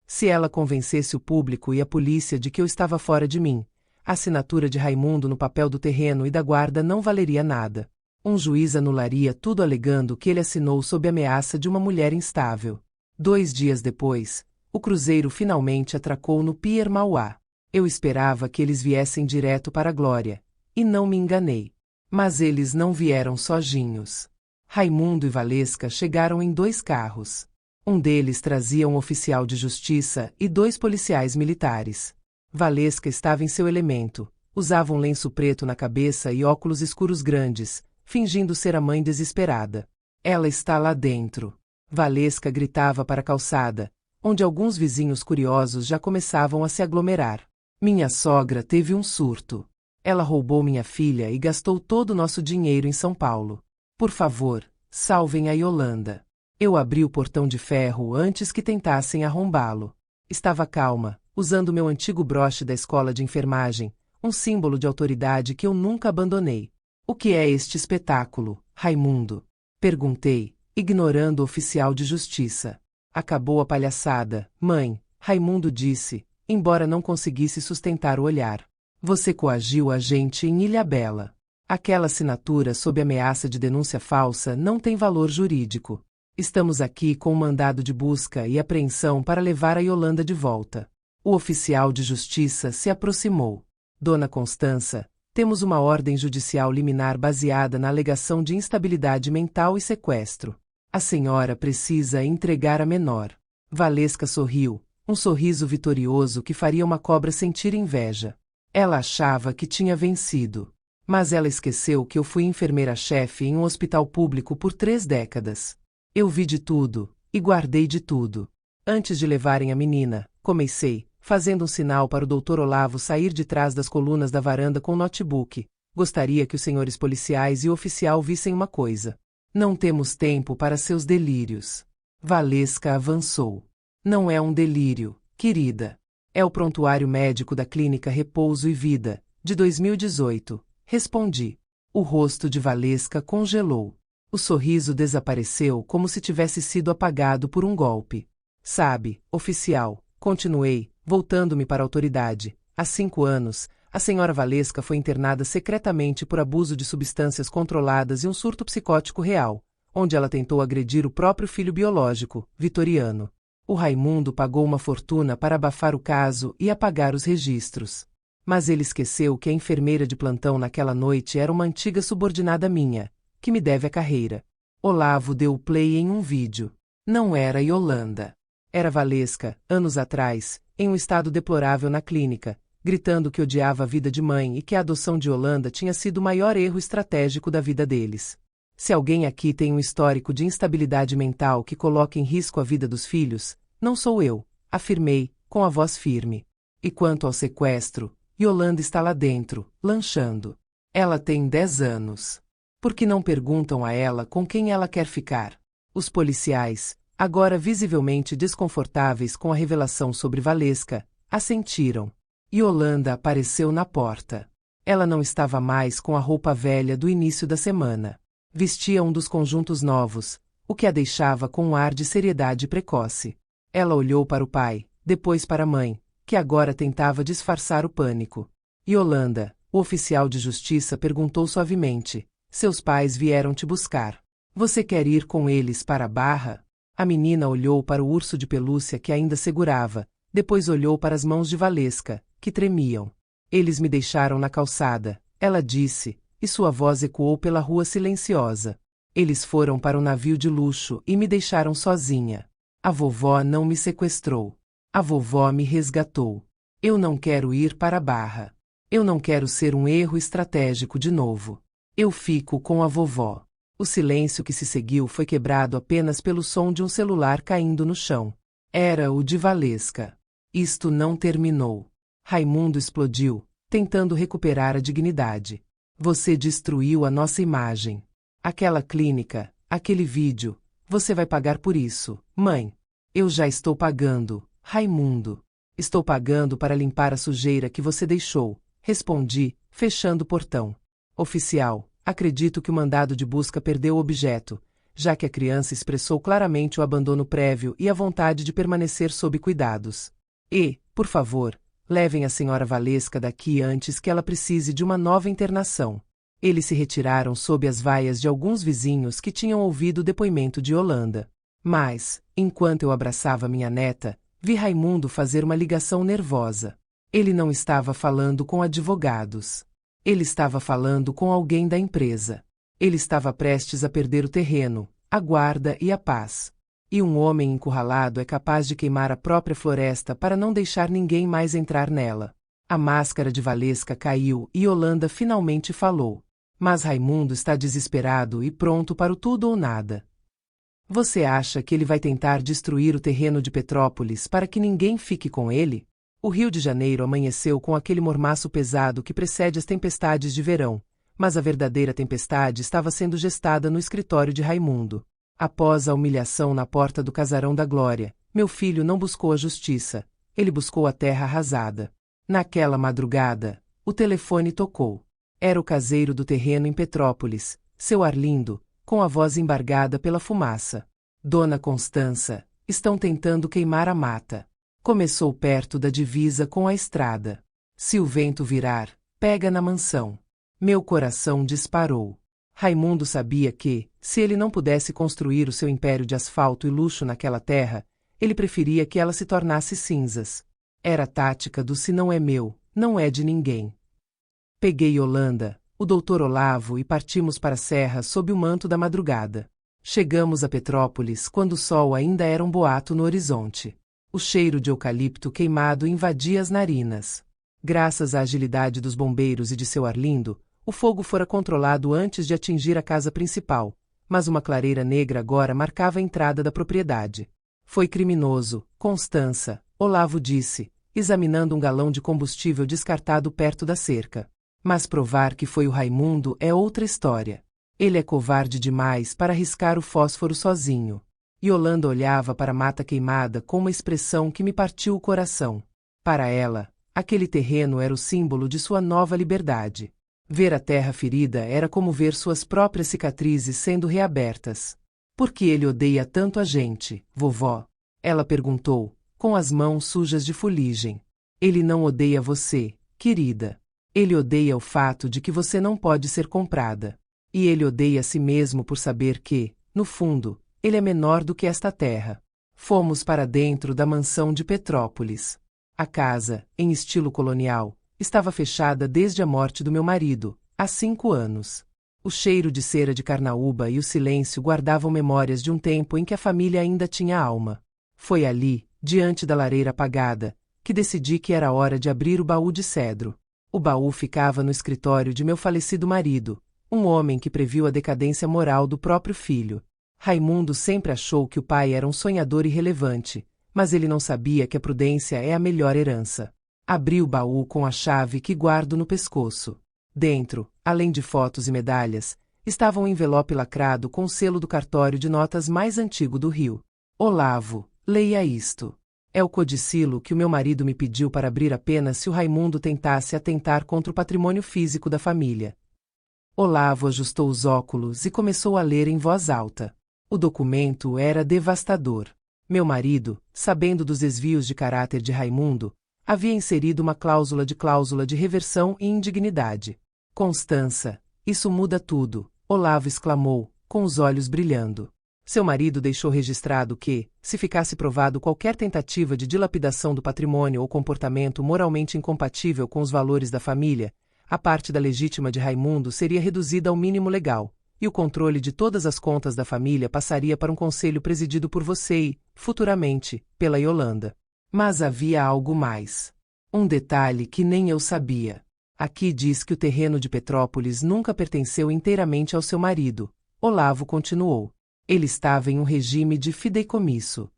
Se ela convencesse o público e a polícia de que eu estava fora de mim, a assinatura de Raimundo no papel do terreno e da guarda não valeria nada. Um juiz anularia tudo alegando que ele assinou sob ameaça de uma mulher instável. 2 dias depois, o cruzeiro finalmente atracou no Pier Mauá. Eu esperava que eles viessem direto para a Glória. E não me enganei. Mas eles não vieram sozinhos. Raimundo e Valesca chegaram em 2 carros. Um deles trazia um oficial de justiça e 2 policiais militares. Valesca estava em seu elemento, usava um lenço preto na cabeça e óculos escuros grandes, fingindo ser a mãe desesperada. Ela está lá dentro. Valesca gritava para a calçada, onde alguns vizinhos curiosos já começavam a se aglomerar. Minha sogra teve um surto. Ela roubou minha filha e gastou todo o nosso dinheiro em São Paulo. Por favor, salvem a Yolanda. Eu abri o portão de ferro antes que tentassem arrombá-lo. Estava calma, usando meu antigo broche da escola de enfermagem, um símbolo de autoridade que eu nunca abandonei. O que é este espetáculo, Raimundo? Perguntei, ignorando o oficial de justiça. Acabou a palhaçada, mãe, Raimundo disse, embora não conseguisse sustentar o olhar. Você coagiu a gente em Ilhabela. Aquela assinatura sob ameaça de denúncia falsa não tem valor jurídico. Estamos aqui com um mandado de busca e apreensão para levar a Yolanda de volta. O oficial de justiça se aproximou. Dona Constança, temos uma ordem judicial liminar baseada na alegação de instabilidade mental e sequestro. A senhora precisa entregar a menor. Valesca sorriu, um sorriso vitorioso que faria uma cobra sentir inveja. Ela achava que tinha vencido. Mas ela esqueceu que eu fui enfermeira-chefe em um hospital público por 3 décadas. Eu vi de tudo, e guardei de tudo. Antes de levarem a menina, comecei, fazendo um sinal para o Dr. Olavo sair de trás das colunas da varanda com o notebook. Gostaria que os senhores policiais e o oficial vissem uma coisa. Não temos tempo para seus delírios. Valesca avançou. Não é um delírio, querida. É o prontuário médico da Clínica Repouso e Vida, de 2018. Respondi. O rosto de Valesca congelou. O sorriso desapareceu como se tivesse sido apagado por um golpe. Sabe, oficial, continuei, voltando-me para a autoridade. Há 5 anos, a senhora Valesca foi internada secretamente por abuso de substâncias controladas e um surto psicótico real, onde ela tentou agredir o próprio filho biológico, Vitoriano. O Raimundo pagou uma fortuna para abafar o caso e apagar os registros. Mas ele esqueceu que a enfermeira de plantão naquela noite era uma antiga subordinada minha, que me deve a carreira. Olavo deu o play em um vídeo. Não era Yolanda. Era Valesca, anos atrás, em um estado deplorável na clínica, gritando que odiava a vida de mãe e que a adoção de Yolanda tinha sido o maior erro estratégico da vida deles. Se alguém aqui tem um histórico de instabilidade mental que coloca em risco a vida dos filhos, não sou eu, afirmei, com a voz firme. E quanto ao sequestro, Yolanda está lá dentro, lanchando. Ela tem 10 anos. Por que não perguntam a ela com quem ela quer ficar? Os policiais, agora visivelmente desconfortáveis com a revelação sobre Valesca, assentiram. Yolanda apareceu na porta. Ela não estava mais com a roupa velha do início da semana. Vestia um dos conjuntos novos, o que a deixava com um ar de seriedade precoce. Ela olhou para o pai, depois para a mãe, que agora tentava disfarçar o pânico. Yolanda, o oficial de justiça perguntou suavemente: seus pais vieram te buscar. Você quer ir com eles para a Barra? A menina olhou para o urso de pelúcia que ainda segurava, depois olhou para as mãos de Valesca, que tremiam. Eles me deixaram na calçada, ela disse, e sua voz ecoou pela rua silenciosa. Eles foram para um navio de luxo e me deixaram sozinha. A vovó não me sequestrou. A vovó me resgatou. Eu não quero ir para a Barra. Eu não quero ser um erro estratégico de novo. Eu fico com a vovó. O silêncio que se seguiu foi quebrado apenas pelo som de um celular caindo no chão. Era o de Valesca. Isto não terminou. Raimundo explodiu, tentando recuperar a dignidade. Você destruiu a nossa imagem. Aquela clínica, aquele vídeo, você vai pagar por isso, mãe. Eu já estou pagando, Raimundo. Estou pagando para limpar a sujeira que você deixou, respondi, fechando o portão. Oficial, acredito que o mandado de busca perdeu o objeto, já que a criança expressou claramente o abandono prévio e a vontade de permanecer sob cuidados. E, por favor, levem a senhora Valesca daqui antes que ela precise de uma nova internação. Eles se retiraram sob as vaias de alguns vizinhos que tinham ouvido o depoimento de Yolanda. Mas, enquanto eu abraçava minha neta, vi Raimundo fazer uma ligação nervosa. Ele não estava falando com advogados. Ele estava falando com alguém da empresa. Ele estava prestes a perder o terreno, a guarda e a paz. E um homem encurralado é capaz de queimar a própria floresta para não deixar ninguém mais entrar nela. A máscara de Valesca caiu e Yolanda finalmente falou. Mas Raimundo está desesperado e pronto para o tudo ou nada. Você acha que ele vai tentar destruir o terreno de Petrópolis para que ninguém fique com ele? O Rio de Janeiro amanheceu com aquele mormaço pesado que precede as tempestades de verão, mas a verdadeira tempestade estava sendo gestada no escritório de Raimundo. Após a humilhação na porta do Casarão da Glória, meu filho não buscou a justiça, ele buscou a terra arrasada. Naquela madrugada, o telefone tocou. Era o caseiro do terreno em Petrópolis, seu Arlindo, com a voz embargada pela fumaça. Dona Constança, estão tentando queimar a mata. Começou perto da divisa com a estrada. Se o vento virar, pega na mansão. Meu coração disparou. Raimundo sabia que, se ele não pudesse construir o seu império de asfalto e luxo naquela terra, ele preferia que ela se tornasse cinzas. Era a tática do se não é meu, não é de ninguém. Peguei Yolanda, o doutor Olavo e partimos para a serra sob o manto da madrugada. Chegamos a Petrópolis quando o sol ainda era um boato no horizonte. O cheiro de eucalipto queimado invadia as narinas. Graças à agilidade dos bombeiros e de seu Arlindo, o fogo fora controlado antes de atingir a casa principal, mas uma clareira negra agora marcava a entrada da propriedade. Foi criminoso, Constança, Olavo disse, examinando um galão de combustível descartado perto da cerca. Mas provar que foi o Raimundo é outra história. Ele é covarde demais para arriscar o fósforo sozinho. Yolanda olhava para a mata queimada com uma expressão que me partiu o coração. Para ela, aquele terreno era o símbolo de sua nova liberdade. Ver a terra ferida era como ver suas próprias cicatrizes sendo reabertas. Por que ele odeia tanto a gente, vovó? Ela perguntou, com as mãos sujas de fuligem. Ele não odeia você, querida. Ele odeia o fato de que você não pode ser comprada. E ele odeia a si mesmo por saber que, no fundo, ele é menor do que esta terra. Fomos para dentro da mansão de Petrópolis. A casa, em estilo colonial, estava fechada desde a morte do meu marido, há 5 anos. O cheiro de cera de carnaúba e o silêncio guardavam memórias de um tempo em que a família ainda tinha alma. Foi ali, diante da lareira apagada, que decidi que era hora de abrir o baú de cedro. O baú ficava no escritório de meu falecido marido, um homem que previu a decadência moral do próprio filho. Raimundo sempre achou que o pai era um sonhador irrelevante, mas ele não sabia que a prudência é a melhor herança. Abri o baú com a chave que guardo no pescoço. Dentro, além de fotos e medalhas, estava um envelope lacrado com o selo do cartório de notas mais antigo do Rio. Olavo, leia isto. É o codicilo que o meu marido me pediu para abrir apenas se o Raimundo tentasse atentar contra o patrimônio físico da família. Olavo ajustou os óculos e começou a ler em voz alta. O documento era devastador. Meu marido, sabendo dos desvios de caráter de Raimundo, havia inserido uma cláusula de reversão e indignidade. Constança, isso muda tudo, Olavo exclamou, com os olhos brilhando. Seu marido deixou registrado que, se ficasse provado qualquer tentativa de dilapidação do patrimônio ou comportamento moralmente incompatível com os valores da família, a parte da legítima de Raimundo seria reduzida ao mínimo legal, e o controle de todas as contas da família passaria para um conselho presidido por você e, futuramente, pela Yolanda. Mas havia algo mais. Um detalhe que nem eu sabia. Aqui diz que o terreno de Petrópolis nunca pertenceu inteiramente ao seu marido. Olavo continuou. Ele estava em um regime de fideicomisso.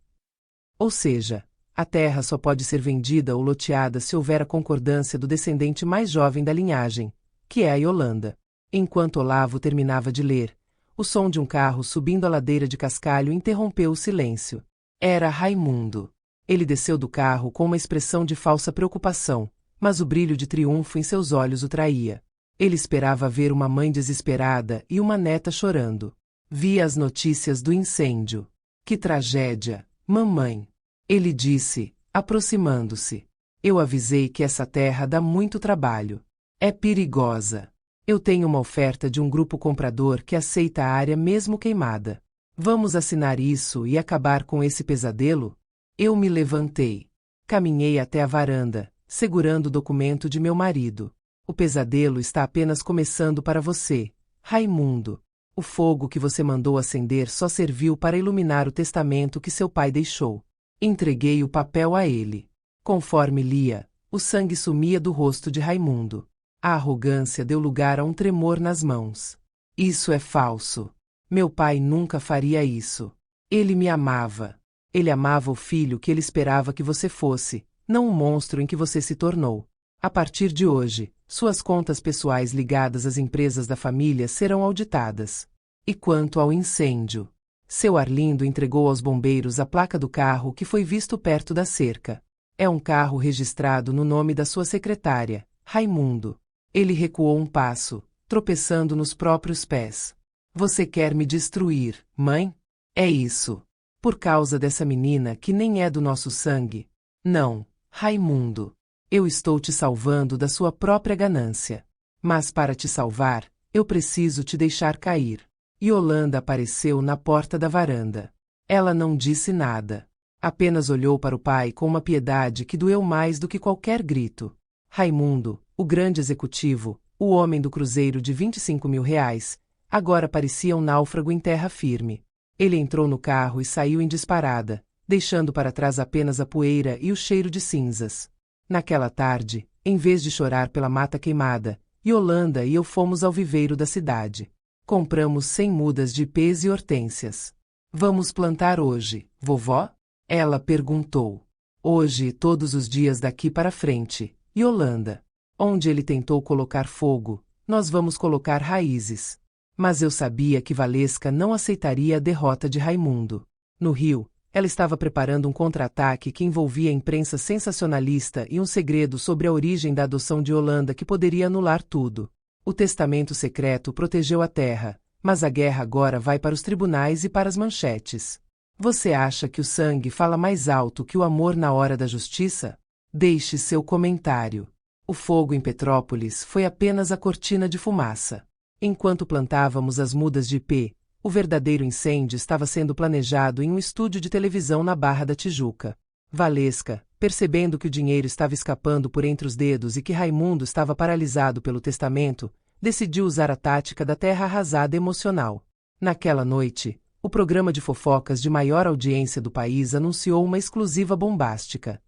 Ou seja, a terra só pode ser vendida ou loteada se houver a concordância do descendente mais jovem da linhagem, que é a Yolanda. Enquanto Olavo terminava de ler, o som de um carro subindo a ladeira de cascalho interrompeu o silêncio. Era Raimundo. Ele desceu do carro com uma expressão de falsa preocupação, mas o brilho de triunfo em seus olhos o traía. Ele esperava ver uma mãe desesperada e uma neta chorando. Via as notícias do incêndio. Que tragédia, mamãe! Ele disse, aproximando-se. Eu avisei que essa terra dá muito trabalho. É perigosa. Eu tenho uma oferta de um grupo comprador que aceita a área mesmo queimada. Vamos assinar isso e acabar com esse pesadelo? Eu me levantei. Caminhei até a varanda, segurando o documento de meu marido. O pesadelo está apenas começando para você, Raimundo. O fogo que você mandou acender só serviu para iluminar o testamento que seu pai deixou. Entreguei o papel a ele. Conforme lia, o sangue sumia do rosto de Raimundo. A arrogância deu lugar a um tremor nas mãos. Isso é falso. Meu pai nunca faria isso. Ele me amava. Ele amava o filho que ele esperava que você fosse, não o monstro em que você se tornou. A partir de hoje, suas contas pessoais ligadas às empresas da família serão auditadas. E quanto ao incêndio? Seu Arlindo entregou aos bombeiros a placa do carro que foi visto perto da cerca. É um carro registrado no nome da sua secretária, Raimundo. Ele recuou um passo, tropeçando nos próprios pés. Você quer me destruir, mãe? É isso. Por causa dessa menina que nem é do nosso sangue. Não, Raimundo. Eu estou te salvando da sua própria ganância. Mas para te salvar, eu preciso te deixar cair. Yolanda apareceu na porta da varanda. Ela não disse nada. Apenas olhou para o pai com uma piedade que doeu mais do que qualquer grito. Raimundo, o grande executivo, o homem do cruzeiro de 25 mil reais, agora parecia um náufrago em terra firme. Ele entrou no carro e saiu em disparada, deixando para trás apenas a poeira e o cheiro de cinzas. Naquela tarde, em vez de chorar pela mata queimada, Yolanda e eu fomos ao viveiro da cidade. Compramos 100 mudas de ipês e hortênsias. Vamos plantar hoje, vovó? Ela perguntou. Hoje e todos os dias daqui para frente, Yolanda. Onde ele tentou colocar fogo, nós vamos colocar raízes. Mas eu sabia que Valesca não aceitaria a derrota de Raimundo. No Rio, ela estava preparando um contra-ataque que envolvia a imprensa sensacionalista e um segredo sobre a origem da adoção de Yolanda que poderia anular tudo. O testamento secreto protegeu a terra, mas a guerra agora vai para os tribunais e para as manchetes. Você acha que o sangue fala mais alto que o amor na hora da justiça? Deixe seu comentário. O fogo em Petrópolis foi apenas a cortina de fumaça. Enquanto plantávamos as mudas de ipê, o verdadeiro incêndio estava sendo planejado em um estúdio de televisão na Barra da Tijuca. Valesca, percebendo que o dinheiro estava escapando por entre os dedos e que Raimundo estava paralisado pelo testamento, decidiu usar a tática da terra arrasada emocional. Naquela noite, o programa de fofocas de maior audiência do país anunciou uma exclusiva bombástica.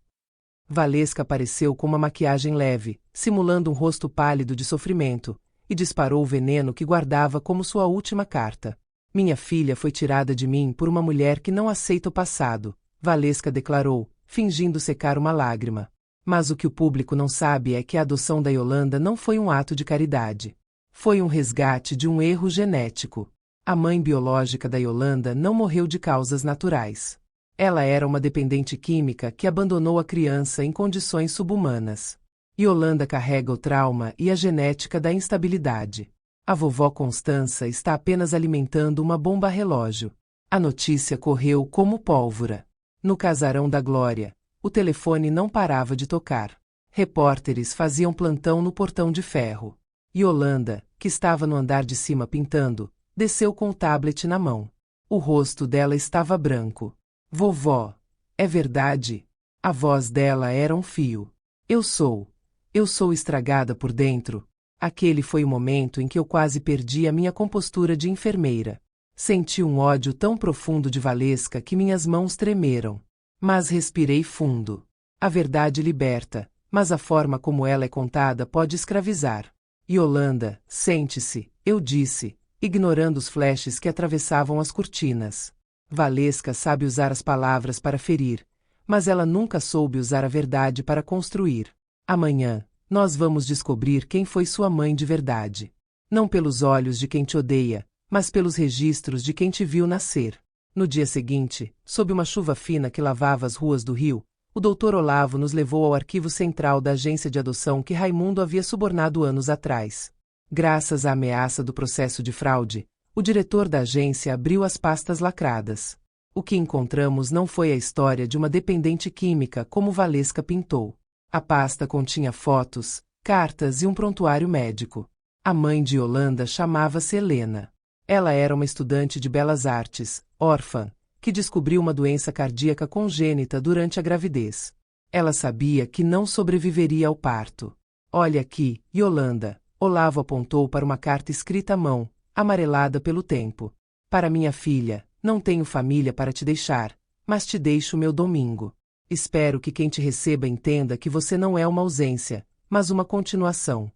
Valesca apareceu com uma maquiagem leve, simulando um rosto pálido de sofrimento, e disparou o veneno que guardava como sua última carta. Minha filha foi tirada de mim por uma mulher que não aceita o passado, Valesca declarou, fingindo secar uma lágrima. Mas o que o público não sabe é que a adoção da Yolanda não foi um ato de caridade. Foi um resgate de um erro genético. A mãe biológica da Yolanda não morreu de causas naturais. Ela era uma dependente química que abandonou a criança em condições subhumanas. Yolanda carrega o trauma e a genética da instabilidade. A vovó Constança está apenas alimentando uma bomba relógio. A notícia correu como pólvora. No casarão da Glória, o telefone não parava de tocar. Repórteres faziam plantão no portão de ferro. Yolanda, que estava no andar de cima pintando, desceu com o tablet na mão. O rosto dela estava branco. Vovó, é verdade? A voz dela era um fio. Eu sou estragada por dentro. Aquele foi o momento em que eu quase perdi a minha compostura de enfermeira. Senti um ódio tão profundo de Valesca que minhas mãos tremeram. Mas respirei fundo. A verdade liberta, mas a forma como ela é contada pode escravizar. Yolanda, sente-se, eu disse, ignorando os flashes que atravessavam as cortinas. Valesca sabe usar as palavras para ferir, mas ela nunca soube usar a verdade para construir. Amanhã, nós vamos descobrir quem foi sua mãe de verdade. Não pelos olhos de quem te odeia, mas pelos registros de quem te viu nascer. No dia seguinte, sob uma chuva fina que lavava as ruas do Rio, o Dr. Olavo nos levou ao arquivo central da agência de adoção que Raimundo havia subornado anos atrás. Graças à ameaça do processo de fraude, o diretor da agência abriu as pastas lacradas. O que encontramos não foi a história de uma dependente química como Valesca pintou. A pasta continha fotos, cartas e um prontuário médico. A mãe de Yolanda chamava-se Helena. Ela era uma estudante de belas artes, órfã, que descobriu uma doença cardíaca congênita durante a gravidez. Ela sabia que não sobreviveria ao parto. Olha aqui, Yolanda. Olavo apontou para uma carta escrita à mão, amarelada pelo tempo. Para minha filha, não tenho família para te deixar, mas te deixo meu domingo. Espero que quem te receba entenda que você não é uma ausência, mas uma continuação.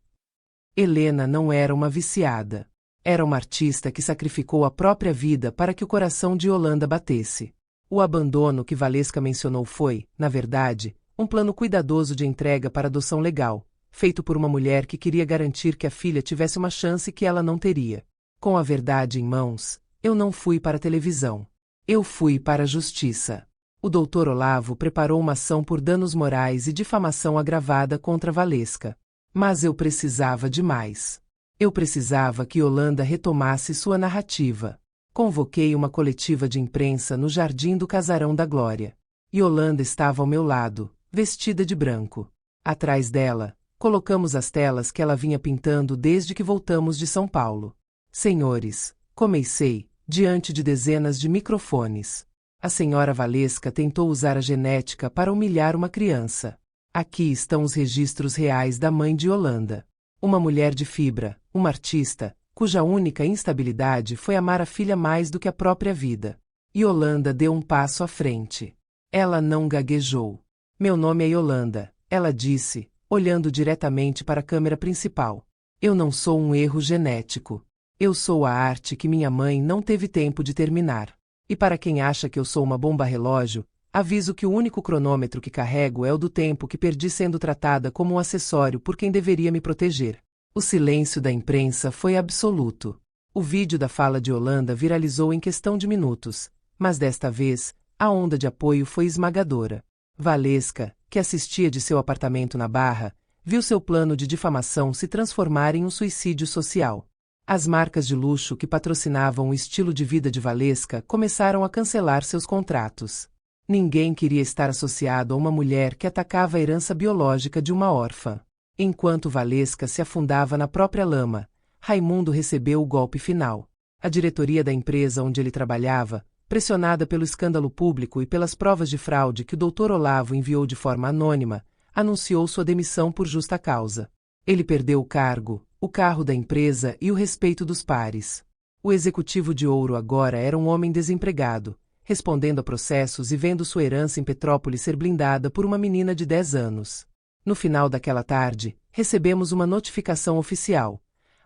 Helena não era uma viciada. Era uma artista que sacrificou a própria vida para que o coração de Yolanda batesse. O abandono que Valesca mencionou foi, na verdade, um plano cuidadoso de entrega para adoção legal, feito por uma mulher que queria garantir que a filha tivesse uma chance que ela não teria. Com a verdade em mãos, eu não fui para a televisão. Eu fui para a justiça. O Dr. Olavo preparou uma ação por danos morais e difamação agravada contra Valesca. Mas eu precisava de mais. Eu precisava que Yolanda retomasse sua narrativa. Convoquei uma coletiva de imprensa no jardim do Casarão da Glória. Yolanda estava ao meu lado, vestida de branco. Atrás dela, colocamos as telas que ela vinha pintando desde que voltamos de São Paulo. Senhores, comecei, diante de dezenas de microfones. A senhora Valesca tentou usar a genética para humilhar uma criança. Aqui estão os registros reais da mãe de Yolanda. Uma mulher de fibra, uma artista, cuja única instabilidade foi amar a filha mais do que a própria vida. Yolanda deu um passo à frente. Ela não gaguejou. Meu nome é Yolanda, ela disse, olhando diretamente para a câmera principal. Eu não sou um erro genético. Eu sou a arte que minha mãe não teve tempo de terminar. E para quem acha que eu sou uma bomba-relógio, aviso que o único cronômetro que carrego é o do tempo que perdi sendo tratada como um acessório por quem deveria me proteger. O silêncio da imprensa foi absoluto. O vídeo da fala de Yolanda viralizou em questão de minutos, mas desta vez, a onda de apoio foi esmagadora. Valesca, que assistia de seu apartamento na Barra, viu seu plano de difamação se transformar em um suicídio social. As marcas de luxo que patrocinavam o estilo de vida de Valesca começaram a cancelar seus contratos. Ninguém queria estar associado a uma mulher que atacava a herança biológica de uma órfã. Enquanto Valesca se afundava na própria lama, Raimundo recebeu o golpe final. A diretoria da empresa onde ele trabalhava, pressionada pelo escândalo público e pelas provas de fraude que o Dr. Olavo enviou de forma anônima, anunciou sua demissão por justa causa. Ele perdeu o cargo, o carro da empresa e o respeito dos pares. O executivo de ouro agora era um homem desempregado, respondendo a processos e vendo sua herança em Petrópolis ser blindada por uma menina de 10 anos. No final daquela tarde, recebemos uma notificação oficial.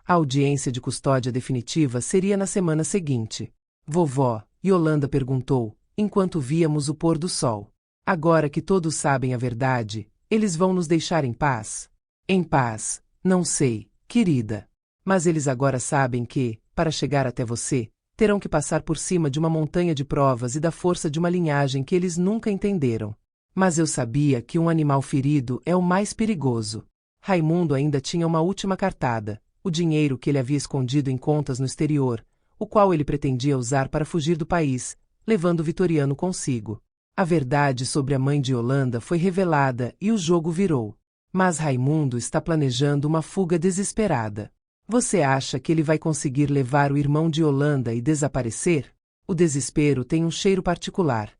A audiência de custódia definitiva seria na semana seguinte. Vovó, Yolanda perguntou, enquanto víamos o pôr do sol. Agora que todos sabem a verdade, Eles vão nos deixar em paz? Em paz, não sei, querida. Mas eles agora sabem que, para chegar até você, terão que passar por cima de uma montanha de provas e da força de uma linhagem que eles nunca entenderam. Mas eu sabia que um animal ferido é o mais perigoso. Raimundo ainda tinha uma última cartada, o dinheiro que ele havia escondido em contas no exterior, o qual ele pretendia usar para fugir do país, levando Vitoriano consigo. A verdade sobre a mãe de Yolanda foi revelada e o jogo virou. Mas Raimundo está planejando uma fuga desesperada. Você acha que ele vai conseguir levar o irmão de Yolanda e desaparecer? O desespero tem um cheiro particular.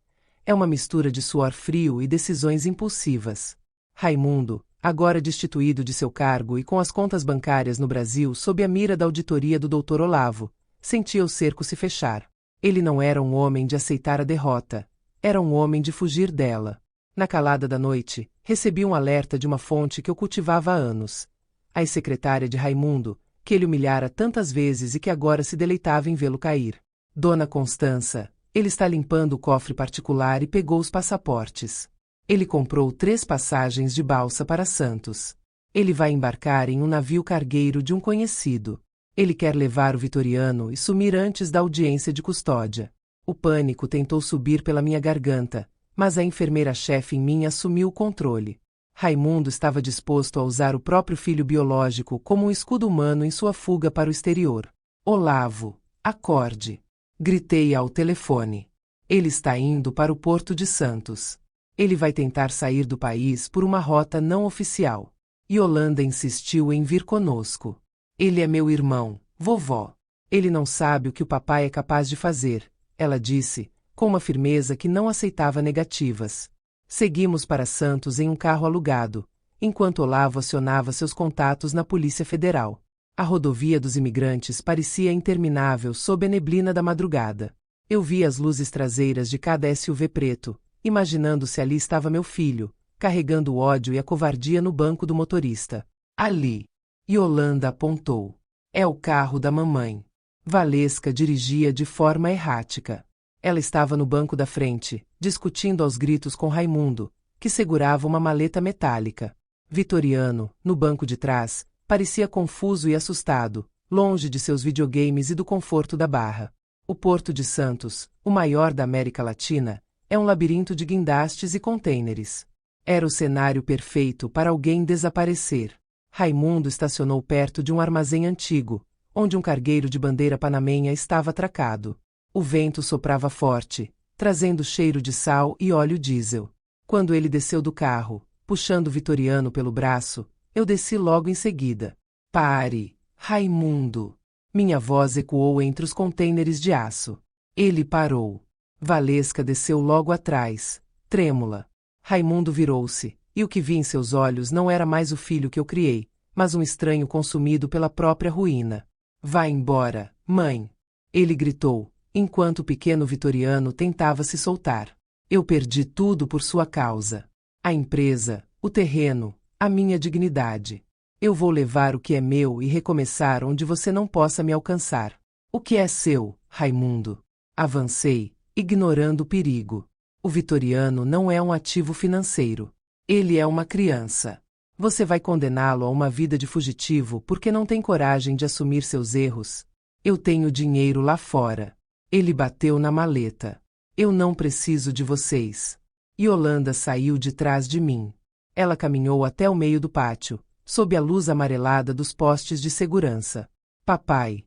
É uma mistura de suor frio e decisões impulsivas. Raimundo, agora destituído de seu cargo e com as contas bancárias no Brasil sob a mira da auditoria do Dr. Olavo, sentia o cerco se fechar. Ele não era um homem de aceitar a derrota. Era um homem de fugir dela. Na calada da noite, recebi um alerta de uma fonte que eu cultivava há anos. A ex-secretária de Raimundo, que ele humilhara tantas vezes e que agora se deleitava em vê-lo cair. Dona Constança, ele está limpando o cofre particular e pegou os passaportes. Ele comprou 3 passagens de balsa para Santos. Ele vai embarcar em um navio cargueiro de um conhecido. Ele quer levar o Vitoriano e sumir antes da audiência de custódia. O pânico tentou subir pela minha garganta, mas a enfermeira-chefe em mim assumiu o controle. Raimundo estava disposto a usar o próprio filho biológico como um escudo humano em sua fuga para o exterior. Olavo, acorde! Gritei ao telefone. Ele está indo para o Porto de Santos. Ele vai tentar sair do país por uma rota não oficial. Yolanda insistiu em vir conosco. Ele é meu irmão, vovó. Ele não sabe o que o papai é capaz de fazer, ela disse, com uma firmeza que não aceitava negativas. Seguimos para Santos em um carro alugado, enquanto Olavo acionava seus contatos na Polícia Federal. A rodovia dos imigrantes parecia interminável sob a neblina da madrugada. Eu via as luzes traseiras de cada SUV preto, imaginando se ali estava meu filho, carregando o ódio e a covardia no banco do motorista. Ali. Yolanda apontou. É o carro da mamãe. Valesca dirigia de forma errática. Ela estava no banco da frente, discutindo aos gritos com Raimundo, que segurava uma maleta metálica. Vitoriano, no banco de trás, parecia confuso e assustado, longe de seus videogames e do conforto da barra. O Porto de Santos, o maior da América Latina, é um labirinto de guindastes e contêineres. Era o cenário perfeito para alguém desaparecer. Raimundo estacionou perto de um armazém antigo, onde um cargueiro de bandeira panamenha estava atracado. O vento soprava forte, trazendo cheiro de sal e óleo diesel. Quando ele desceu do carro, puxando Vitoriano pelo braço, eu desci logo em seguida. Pare, Raimundo! Minha voz ecoou entre os contêineres de aço. Ele parou. Valesca desceu logo atrás, trêmula. Raimundo virou-se, e o que vi em seus olhos não era mais o filho que eu criei, mas um estranho consumido pela própria ruína. Vá embora, mãe! Ele gritou, enquanto o pequeno Vitoriano tentava se soltar. Eu perdi tudo por sua causa. A empresa, o terreno, a minha dignidade. Eu vou levar o que é meu e recomeçar onde você não possa me alcançar. O que é seu, Raimundo? Avancei, ignorando o perigo. O Vitoriano não é um ativo financeiro. Ele é uma criança. Você vai condená-lo a uma vida de fugitivo porque não tem coragem de assumir seus erros. Eu tenho dinheiro lá fora. Ele bateu na maleta. Eu não preciso de vocês. Yolanda saiu de trás de mim. Ela caminhou até o meio do pátio, sob a luz amarelada dos postes de segurança. Papai.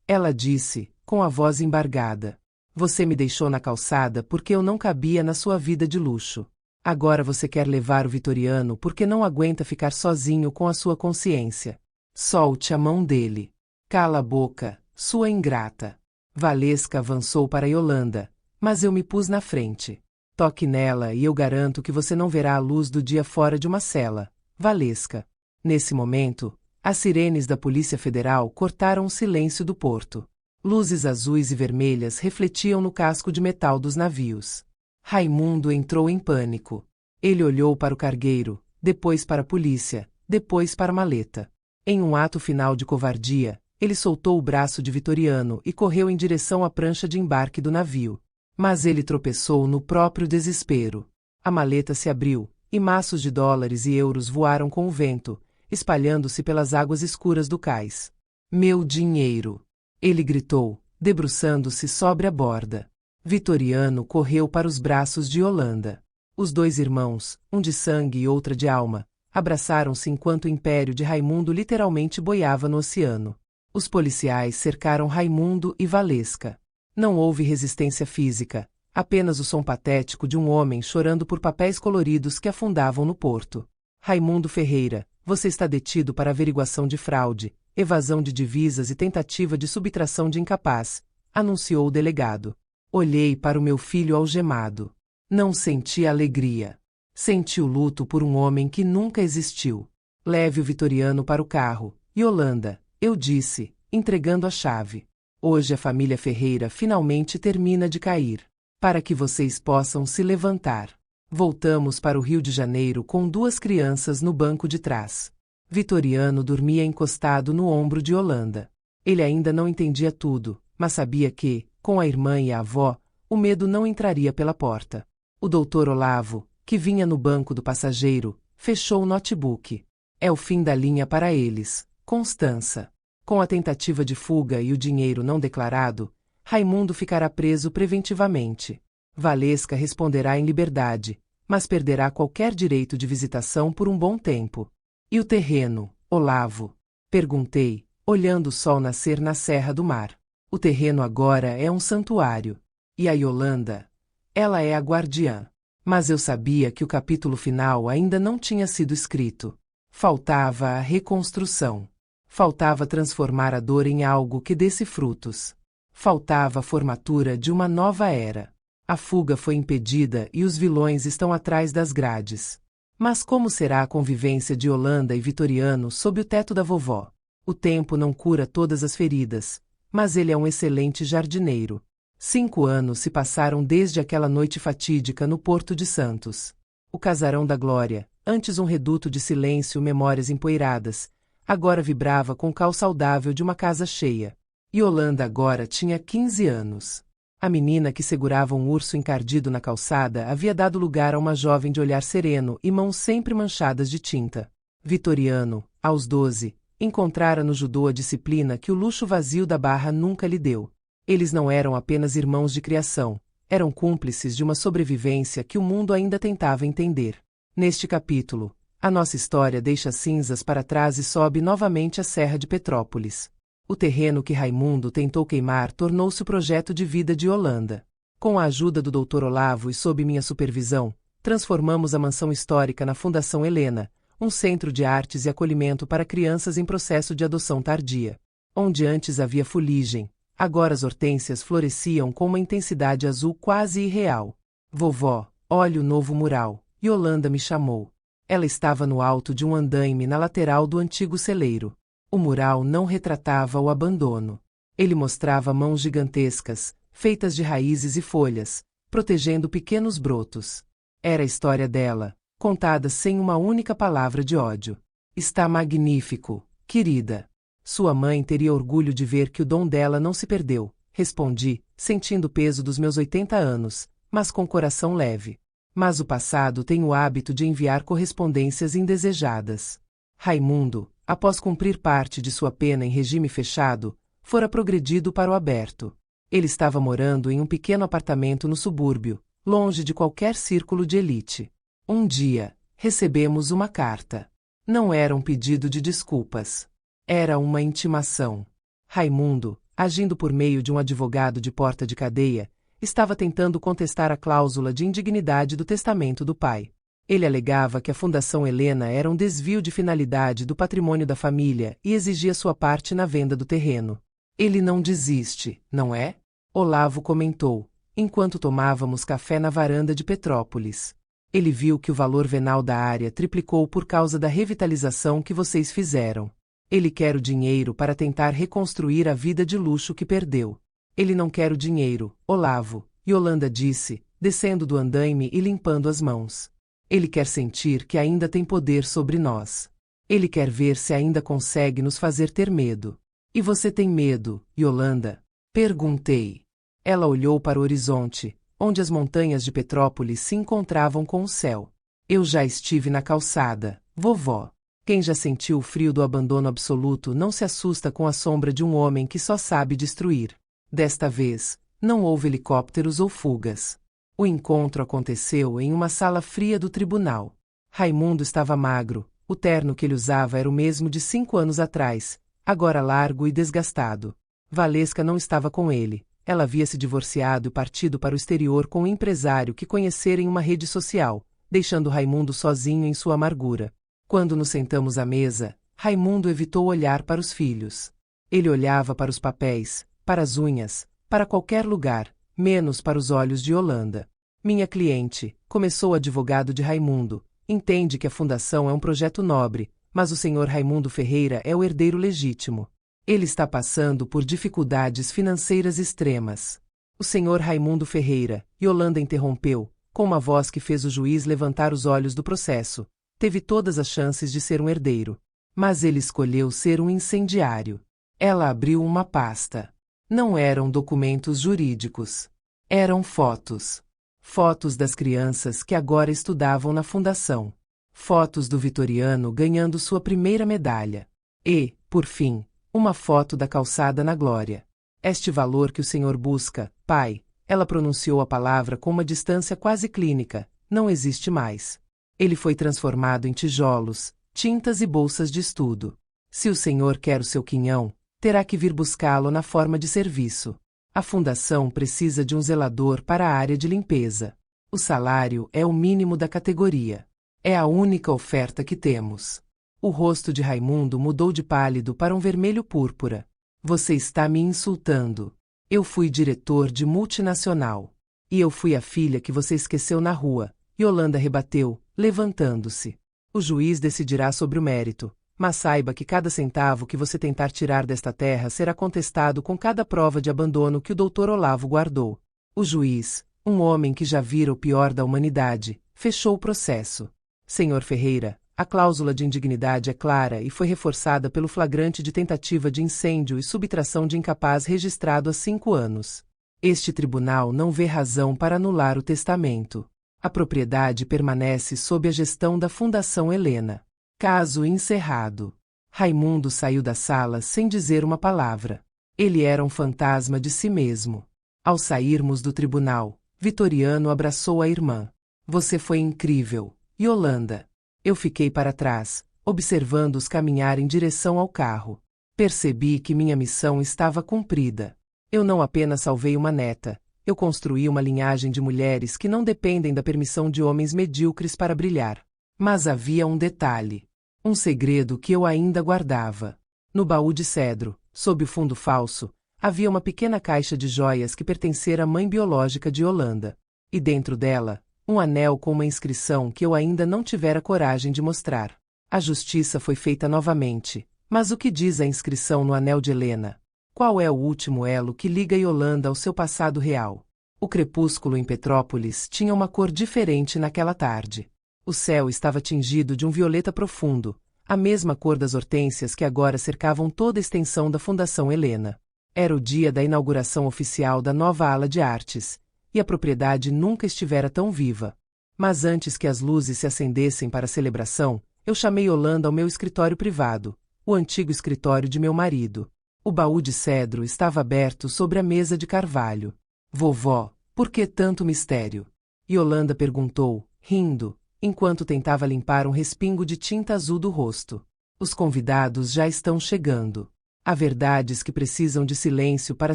Ela disse, com a voz embargada. Você me deixou na calçada porque eu não cabia na sua vida de luxo. Agora você quer levar o Vitoriano porque não aguenta ficar sozinho com a sua consciência. Solte a mão dele. Cala a boca, sua ingrata. Valesca avançou para Yolanda, mas eu me pus na frente. Toque nela e eu garanto que você não verá a luz do dia fora de uma cela. Valesca. Nesse momento, as sirenes da Polícia Federal cortaram o silêncio do porto. Luzes azuis e vermelhas refletiam no casco de metal dos navios. Raimundo entrou em pânico. Ele olhou para o cargueiro, depois para a polícia, depois para a maleta. Em um ato final de covardia, ele soltou o braço de Vitoriano e correu em direção à prancha de embarque do navio. Mas ele tropeçou no próprio desespero. A maleta se abriu, e maços de dólares e euros voaram com o vento, espalhando-se pelas águas escuras do cais. Meu dinheiro! Ele gritou, debruçando-se sobre a borda. Vitoriano correu para os braços de Yolanda. Os dois irmãos, um de sangue e outra de alma, abraçaram-se enquanto o império de Raimundo literalmente boiava no oceano. Os policiais cercaram Raimundo e Valesca. Não houve resistência física, apenas o som patético de um homem chorando por papéis coloridos que afundavam no porto. Raimundo Ferreira, você está detido para averiguação de fraude, evasão de divisas e tentativa de subtração de incapaz, anunciou o delegado. Olhei para o meu filho algemado. Não senti alegria. Senti o luto por um homem que nunca existiu. Leve o Vitoriano para o carro. Yolanda, eu disse, entregando a chave. Hoje a família Ferreira finalmente termina de cair. Para que vocês possam se levantar. Voltamos para o Rio de Janeiro com duas crianças no banco de trás. Vitoriano dormia encostado no ombro de Yolanda. Ele ainda não entendia tudo, mas sabia que, com a irmã e a avó, o medo não entraria pela porta. O doutor Olavo, que vinha no banco do passageiro, fechou o notebook. É o fim da linha para eles, Constança. Com a tentativa de fuga e o dinheiro não declarado, Raimundo ficará preso preventivamente. Valesca responderá em liberdade, mas perderá qualquer direito de visitação por um bom tempo. E o terreno, Olavo? Perguntei, olhando o sol nascer na Serra do Mar. O terreno agora é um santuário. E a Yolanda? Ela é a guardiã. Mas eu sabia que o capítulo final ainda não tinha sido escrito. Faltava a reconstrução. Faltava transformar a dor em algo que desse frutos. Faltava a formatura de uma nova era. A fuga foi impedida e os vilões estão atrás das grades. Mas como será a convivência de Yolanda e Vitoriano sob o teto da vovó? O tempo não cura todas as feridas, mas ele é um excelente jardineiro. 5 anos se passaram desde aquela noite fatídica no Porto de Santos. O casarão da Glória, antes um reduto de silêncio e memórias empoeiradas, agora vibrava com o cal saudável de uma casa cheia. Yolanda agora tinha 15 anos. A menina que segurava um urso encardido na calçada havia dado lugar a uma jovem de olhar sereno e mãos sempre manchadas de tinta. Vitoriano, aos 12, encontrara no judô a disciplina que o luxo vazio da Barra nunca lhe deu. Eles não eram apenas irmãos de criação, eram cúmplices de uma sobrevivência que o mundo ainda tentava entender. Neste capítulo, a nossa história deixa cinzas para trás e sobe novamente a Serra de Petrópolis. O terreno que Raimundo tentou queimar tornou-se o projeto de vida de Yolanda. Com a ajuda do Dr. Olavo e sob minha supervisão, transformamos a mansão histórica na Fundação Helena, um centro de artes e acolhimento para crianças em processo de adoção tardia. Onde antes havia fuligem, agora as hortênsias floresciam com uma intensidade azul quase irreal. Vovó, olhe o novo mural. Yolanda me chamou. Ela estava no alto de um andaime na lateral do antigo celeiro. O mural não retratava o abandono. Ele mostrava mãos gigantescas, feitas de raízes e folhas, protegendo pequenos brotos. Era a história dela, contada sem uma única palavra de ódio. Está magnífico, querida. Sua mãe teria orgulho de ver que o dom dela não se perdeu, respondi, sentindo o peso dos meus 80 anos, mas com coração leve. Mas o passado tem o hábito de enviar correspondências indesejadas. Raimundo, após cumprir parte de sua pena em regime fechado, fora progredido para o aberto. Ele estava morando em um pequeno apartamento no subúrbio, longe de qualquer círculo de elite. Um dia, recebemos uma carta. Não era um pedido de desculpas. Era uma intimação. Raimundo, agindo por meio de um advogado de porta de cadeia, estava tentando contestar a cláusula de indignidade do testamento do pai. Ele alegava que a Fundação Helena era um desvio de finalidade do patrimônio da família e exigia sua parte na venda do terreno. Ele não desiste, não é? Olavo comentou, enquanto tomávamos café na varanda de Petrópolis. Ele viu que o valor venal da área triplicou por causa da revitalização que vocês fizeram. Ele quer o dinheiro para tentar reconstruir a vida de luxo que perdeu. Ele não quer o dinheiro, Olavo, Yolanda disse, descendo do andaime e limpando as mãos. Ele quer sentir que ainda tem poder sobre nós. Ele quer ver se ainda consegue nos fazer ter medo. E você tem medo, Yolanda? Perguntei. Ela olhou para o horizonte, onde as montanhas de Petrópolis se encontravam com o céu. Eu já estive na calçada, vovó. Quem já sentiu o frio do abandono absoluto não se assusta com a sombra de um homem que só sabe destruir. Desta vez, não houve helicópteros ou fugas. O encontro aconteceu em uma sala fria do tribunal. Raimundo estava magro, o terno que ele usava era o mesmo de 5 anos atrás, agora largo e desgastado. Valesca não estava com ele, ela havia se divorciado e partido para o exterior com um empresário que conhecera em uma rede social, deixando Raimundo sozinho em sua amargura. Quando nos sentamos à mesa, Raimundo evitou olhar para os filhos. Ele olhava para os papéis, para as unhas, para qualquer lugar, menos para os olhos de Yolanda. Minha cliente, começou o advogado de Raimundo, entende que a fundação é um projeto nobre, mas o senhor Raimundo Ferreira é o herdeiro legítimo. Ele está passando por dificuldades financeiras extremas. O senhor Raimundo Ferreira, Yolanda interrompeu, com uma voz que fez o juiz levantar os olhos do processo. Teve todas as chances de ser um herdeiro. Mas ele escolheu ser um incendiário. Ela abriu uma pasta. Não eram documentos jurídicos. Eram fotos. Fotos das crianças que agora estudavam na fundação. Fotos do Vitoriano ganhando sua primeira medalha. E, por fim, uma foto da calçada na glória. Este valor que o senhor busca, pai, ela pronunciou a palavra com uma distância quase clínica, não existe mais. Ele foi transformado em tijolos, tintas e bolsas de estudo. Se o senhor quer o seu quinhão, terá que vir buscá-lo na forma de serviço. A fundação precisa de um zelador para a área de limpeza. O salário é o mínimo da categoria. É a única oferta que temos. O rosto de Raimundo mudou de pálido para um vermelho púrpura. Você está me insultando. Eu fui diretor de multinacional. E eu fui a filha que você esqueceu na rua. Yolanda rebateu, levantando-se. O juiz decidirá sobre o mérito, mas saiba que cada centavo que você tentar tirar desta terra será contestado com cada prova de abandono que o Dr. Olavo guardou. O juiz, um homem que já vira o pior da humanidade, fechou o processo. Senhor Ferreira, a cláusula de indignidade é clara e foi reforçada pelo flagrante de tentativa de incêndio e subtração de incapaz registrado há 5 anos. Este tribunal não vê razão para anular o testamento. A propriedade permanece sob a gestão da Fundação Helena. Caso encerrado. Raimundo saiu da sala sem dizer uma palavra. Ele era um fantasma de si mesmo. Ao sairmos do tribunal, Vitoriano abraçou a irmã. Você foi incrível, Yolanda. Eu fiquei para trás, observando-os caminhar em direção ao carro. Percebi que minha missão estava cumprida. Eu não apenas salvei uma neta, eu construí uma linhagem de mulheres que não dependem da permissão de homens medíocres para brilhar. Mas havia um detalhe. Um segredo que eu ainda guardava. No baú de cedro, sob o fundo falso, havia uma pequena caixa de joias que pertencera à mãe biológica de Yolanda. E dentro dela, um anel com uma inscrição que eu ainda não tivera coragem de mostrar. A justiça foi feita novamente. Mas o que diz a inscrição no anel de Helena? Qual é o último elo que liga Yolanda ao seu passado real? O crepúsculo em Petrópolis tinha uma cor diferente naquela tarde. O céu estava tingido de um violeta profundo, a mesma cor das hortênsias que agora cercavam toda a extensão da Fundação Helena. Era o dia da inauguração oficial da nova ala de artes, e a propriedade nunca estivera tão viva. Mas antes que as luzes se acendessem para a celebração, eu chamei Yolanda ao meu escritório privado, o antigo escritório de meu marido. O baú de cedro estava aberto sobre a mesa de carvalho. Vovó, por que tanto mistério? Yolanda perguntou, rindo, enquanto tentava limpar um respingo de tinta azul do rosto. Os convidados já estão chegando. Há verdades que precisam de silêncio para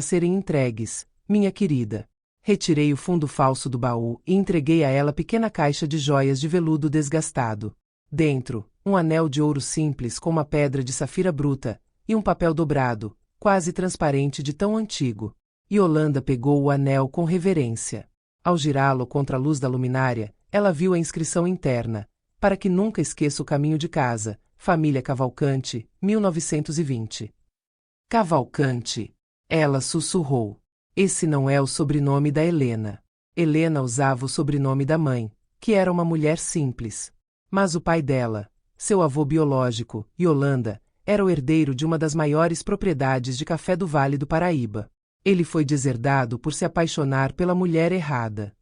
serem entregues, minha querida. Retirei o fundo falso do baú e entreguei a ela a pequena caixa de joias de veludo desgastado. Dentro, um anel de ouro simples com uma pedra de safira bruta, e um papel dobrado, quase transparente de tão antigo. Yolanda pegou o anel com reverência. Ao girá-lo contra a luz da luminária, ela viu a inscrição interna, para que nunca esqueça o caminho de casa, família Cavalcante, 1920. Cavalcante. Ela sussurrou. Esse não é o sobrenome da Helena. Helena usava o sobrenome da mãe, que era uma mulher simples. Mas o pai dela, seu avô biológico, Yolanda, era o herdeiro de uma das maiores propriedades de café do Vale do Paraíba. Ele foi deserdado por se apaixonar pela mulher errada.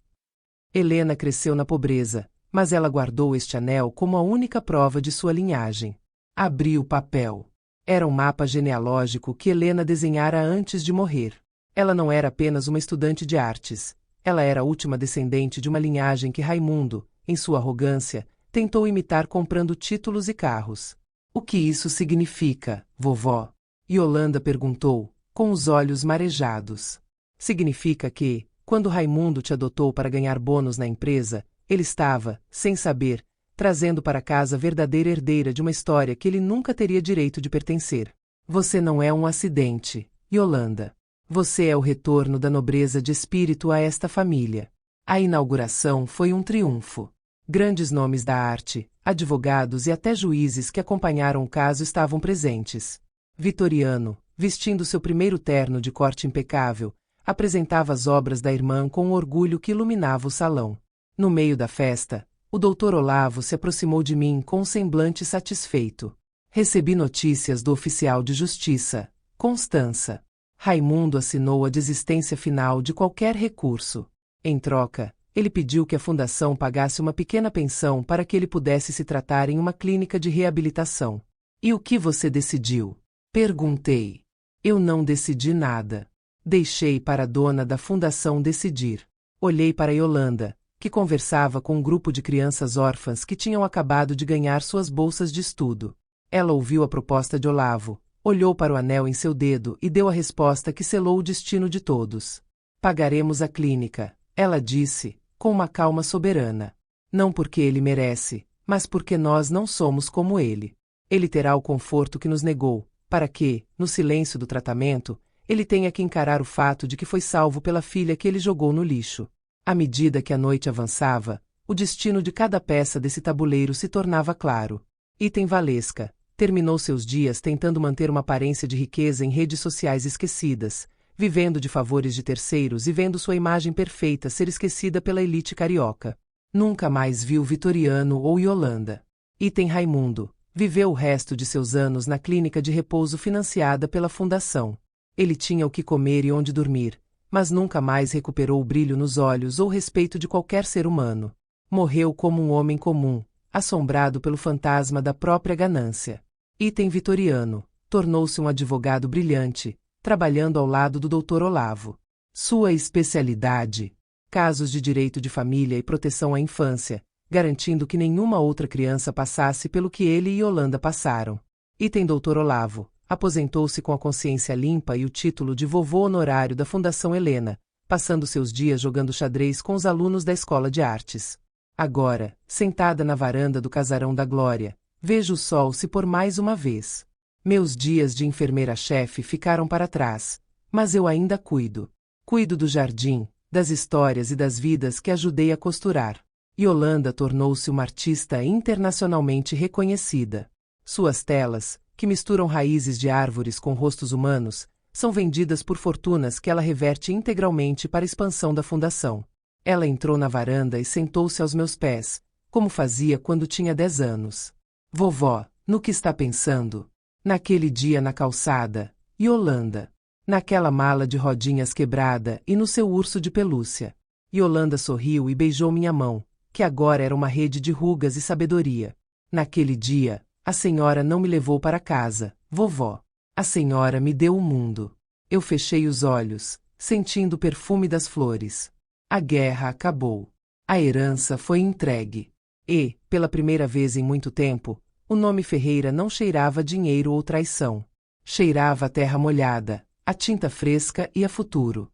Helena cresceu na pobreza, Mas ela guardou este anel como a única prova de sua linhagem. Abri o papel. Era um mapa genealógico que Helena desenhara antes de morrer. Ela não era apenas uma estudante de artes. Ela era a última descendente de uma linhagem que Raimundo, em sua arrogância, tentou imitar comprando títulos e carros. O que isso significa, vovó? Yolanda perguntou, com os olhos marejados. Significa que, quando Raimundo te adotou para ganhar bônus na empresa, ele estava, sem saber, trazendo para casa a verdadeira herdeira de uma história que ele nunca teria direito de pertencer. Você não é um acidente, Yolanda. Você é o retorno da nobreza de espírito a esta família. A inauguração foi um triunfo. Grandes nomes da arte, advogados e até juízes que acompanharam o caso estavam presentes. Vitoriano, vestindo seu primeiro terno de corte impecável, apresentava as obras da irmã com um orgulho que iluminava o salão. No meio da festa, o Dr. Olavo se aproximou de mim com um semblante satisfeito. Recebi notícias do oficial de justiça, Constança. Raimundo assinou a desistência final de qualquer recurso. Em troca, ele pediu que a fundação pagasse uma pequena pensão para que ele pudesse se tratar em uma clínica de reabilitação. E o que você decidiu? Perguntei. Eu não decidi nada. Deixei para a dona da fundação decidir. Olhei para Yolanda, que conversava com um grupo de crianças órfãs que tinham acabado de ganhar suas bolsas de estudo. Ela ouviu a proposta de Olavo, olhou para o anel em seu dedo e deu a resposta que selou o destino de todos. Pagaremos a clínica, ela disse, com uma calma soberana. Não porque ele merece, mas porque nós não somos como ele. Ele terá o conforto que nos negou, para que, no silêncio do tratamento, ele tenha que encarar o fato de que foi salvo pela filha que ele jogou no lixo. À medida que a noite avançava, o destino de cada peça desse tabuleiro se tornava claro. Item Valesca terminou seus dias tentando manter uma aparência de riqueza em redes sociais esquecidas, vivendo de favores de terceiros e vendo sua imagem perfeita ser esquecida pela elite carioca. Nunca mais viu Vitoriano ou Yolanda. Item Raimundo viveu o resto de seus anos na clínica de repouso financiada pela fundação. Ele tinha o que comer e onde dormir, mas nunca mais recuperou o brilho nos olhos ou respeito de qualquer ser humano. Morreu como um homem comum, assombrado pelo fantasma da própria ganância. Item Vitoriano tornou-se um advogado brilhante, trabalhando ao lado do Dr. Olavo. Sua especialidade: casos de direito de família e proteção à infância, garantindo que nenhuma outra criança passasse pelo que ele e Yolanda passaram. Item Dr. Olavo aposentou-se com a consciência limpa e o título de vovô honorário da Fundação Helena, passando seus dias jogando xadrez com os alunos da Escola de Artes. Agora, sentada na varanda do Casarão da Glória, vejo o sol se pôr mais uma vez. Meus dias de enfermeira-chefe ficaram para trás, mas eu ainda cuido. Cuido do jardim, das histórias e das vidas que ajudei a costurar. Yolanda tornou-se uma artista internacionalmente reconhecida. Suas telas, que misturam raízes de árvores com rostos humanos, são vendidas por fortunas que ela reverte integralmente para a expansão da fundação. Ela entrou na varanda e sentou-se aos meus pés, como fazia quando tinha 10 anos. Vovó, no que está pensando? Naquele dia na calçada, Yolanda. Naquela mala de rodinhas quebrada e no seu urso de pelúcia. Yolanda sorriu e beijou minha mão, que agora era uma rede de rugas e sabedoria. Naquele dia, a senhora não me levou para casa, vovó. A senhora me deu o mundo. Eu fechei os olhos, sentindo o perfume das flores. A guerra acabou. A herança foi entregue. E, pela primeira vez em muito tempo, o nome Ferreira não cheirava a dinheiro ou traição. Cheirava a terra molhada, a tinta fresca e a futuro.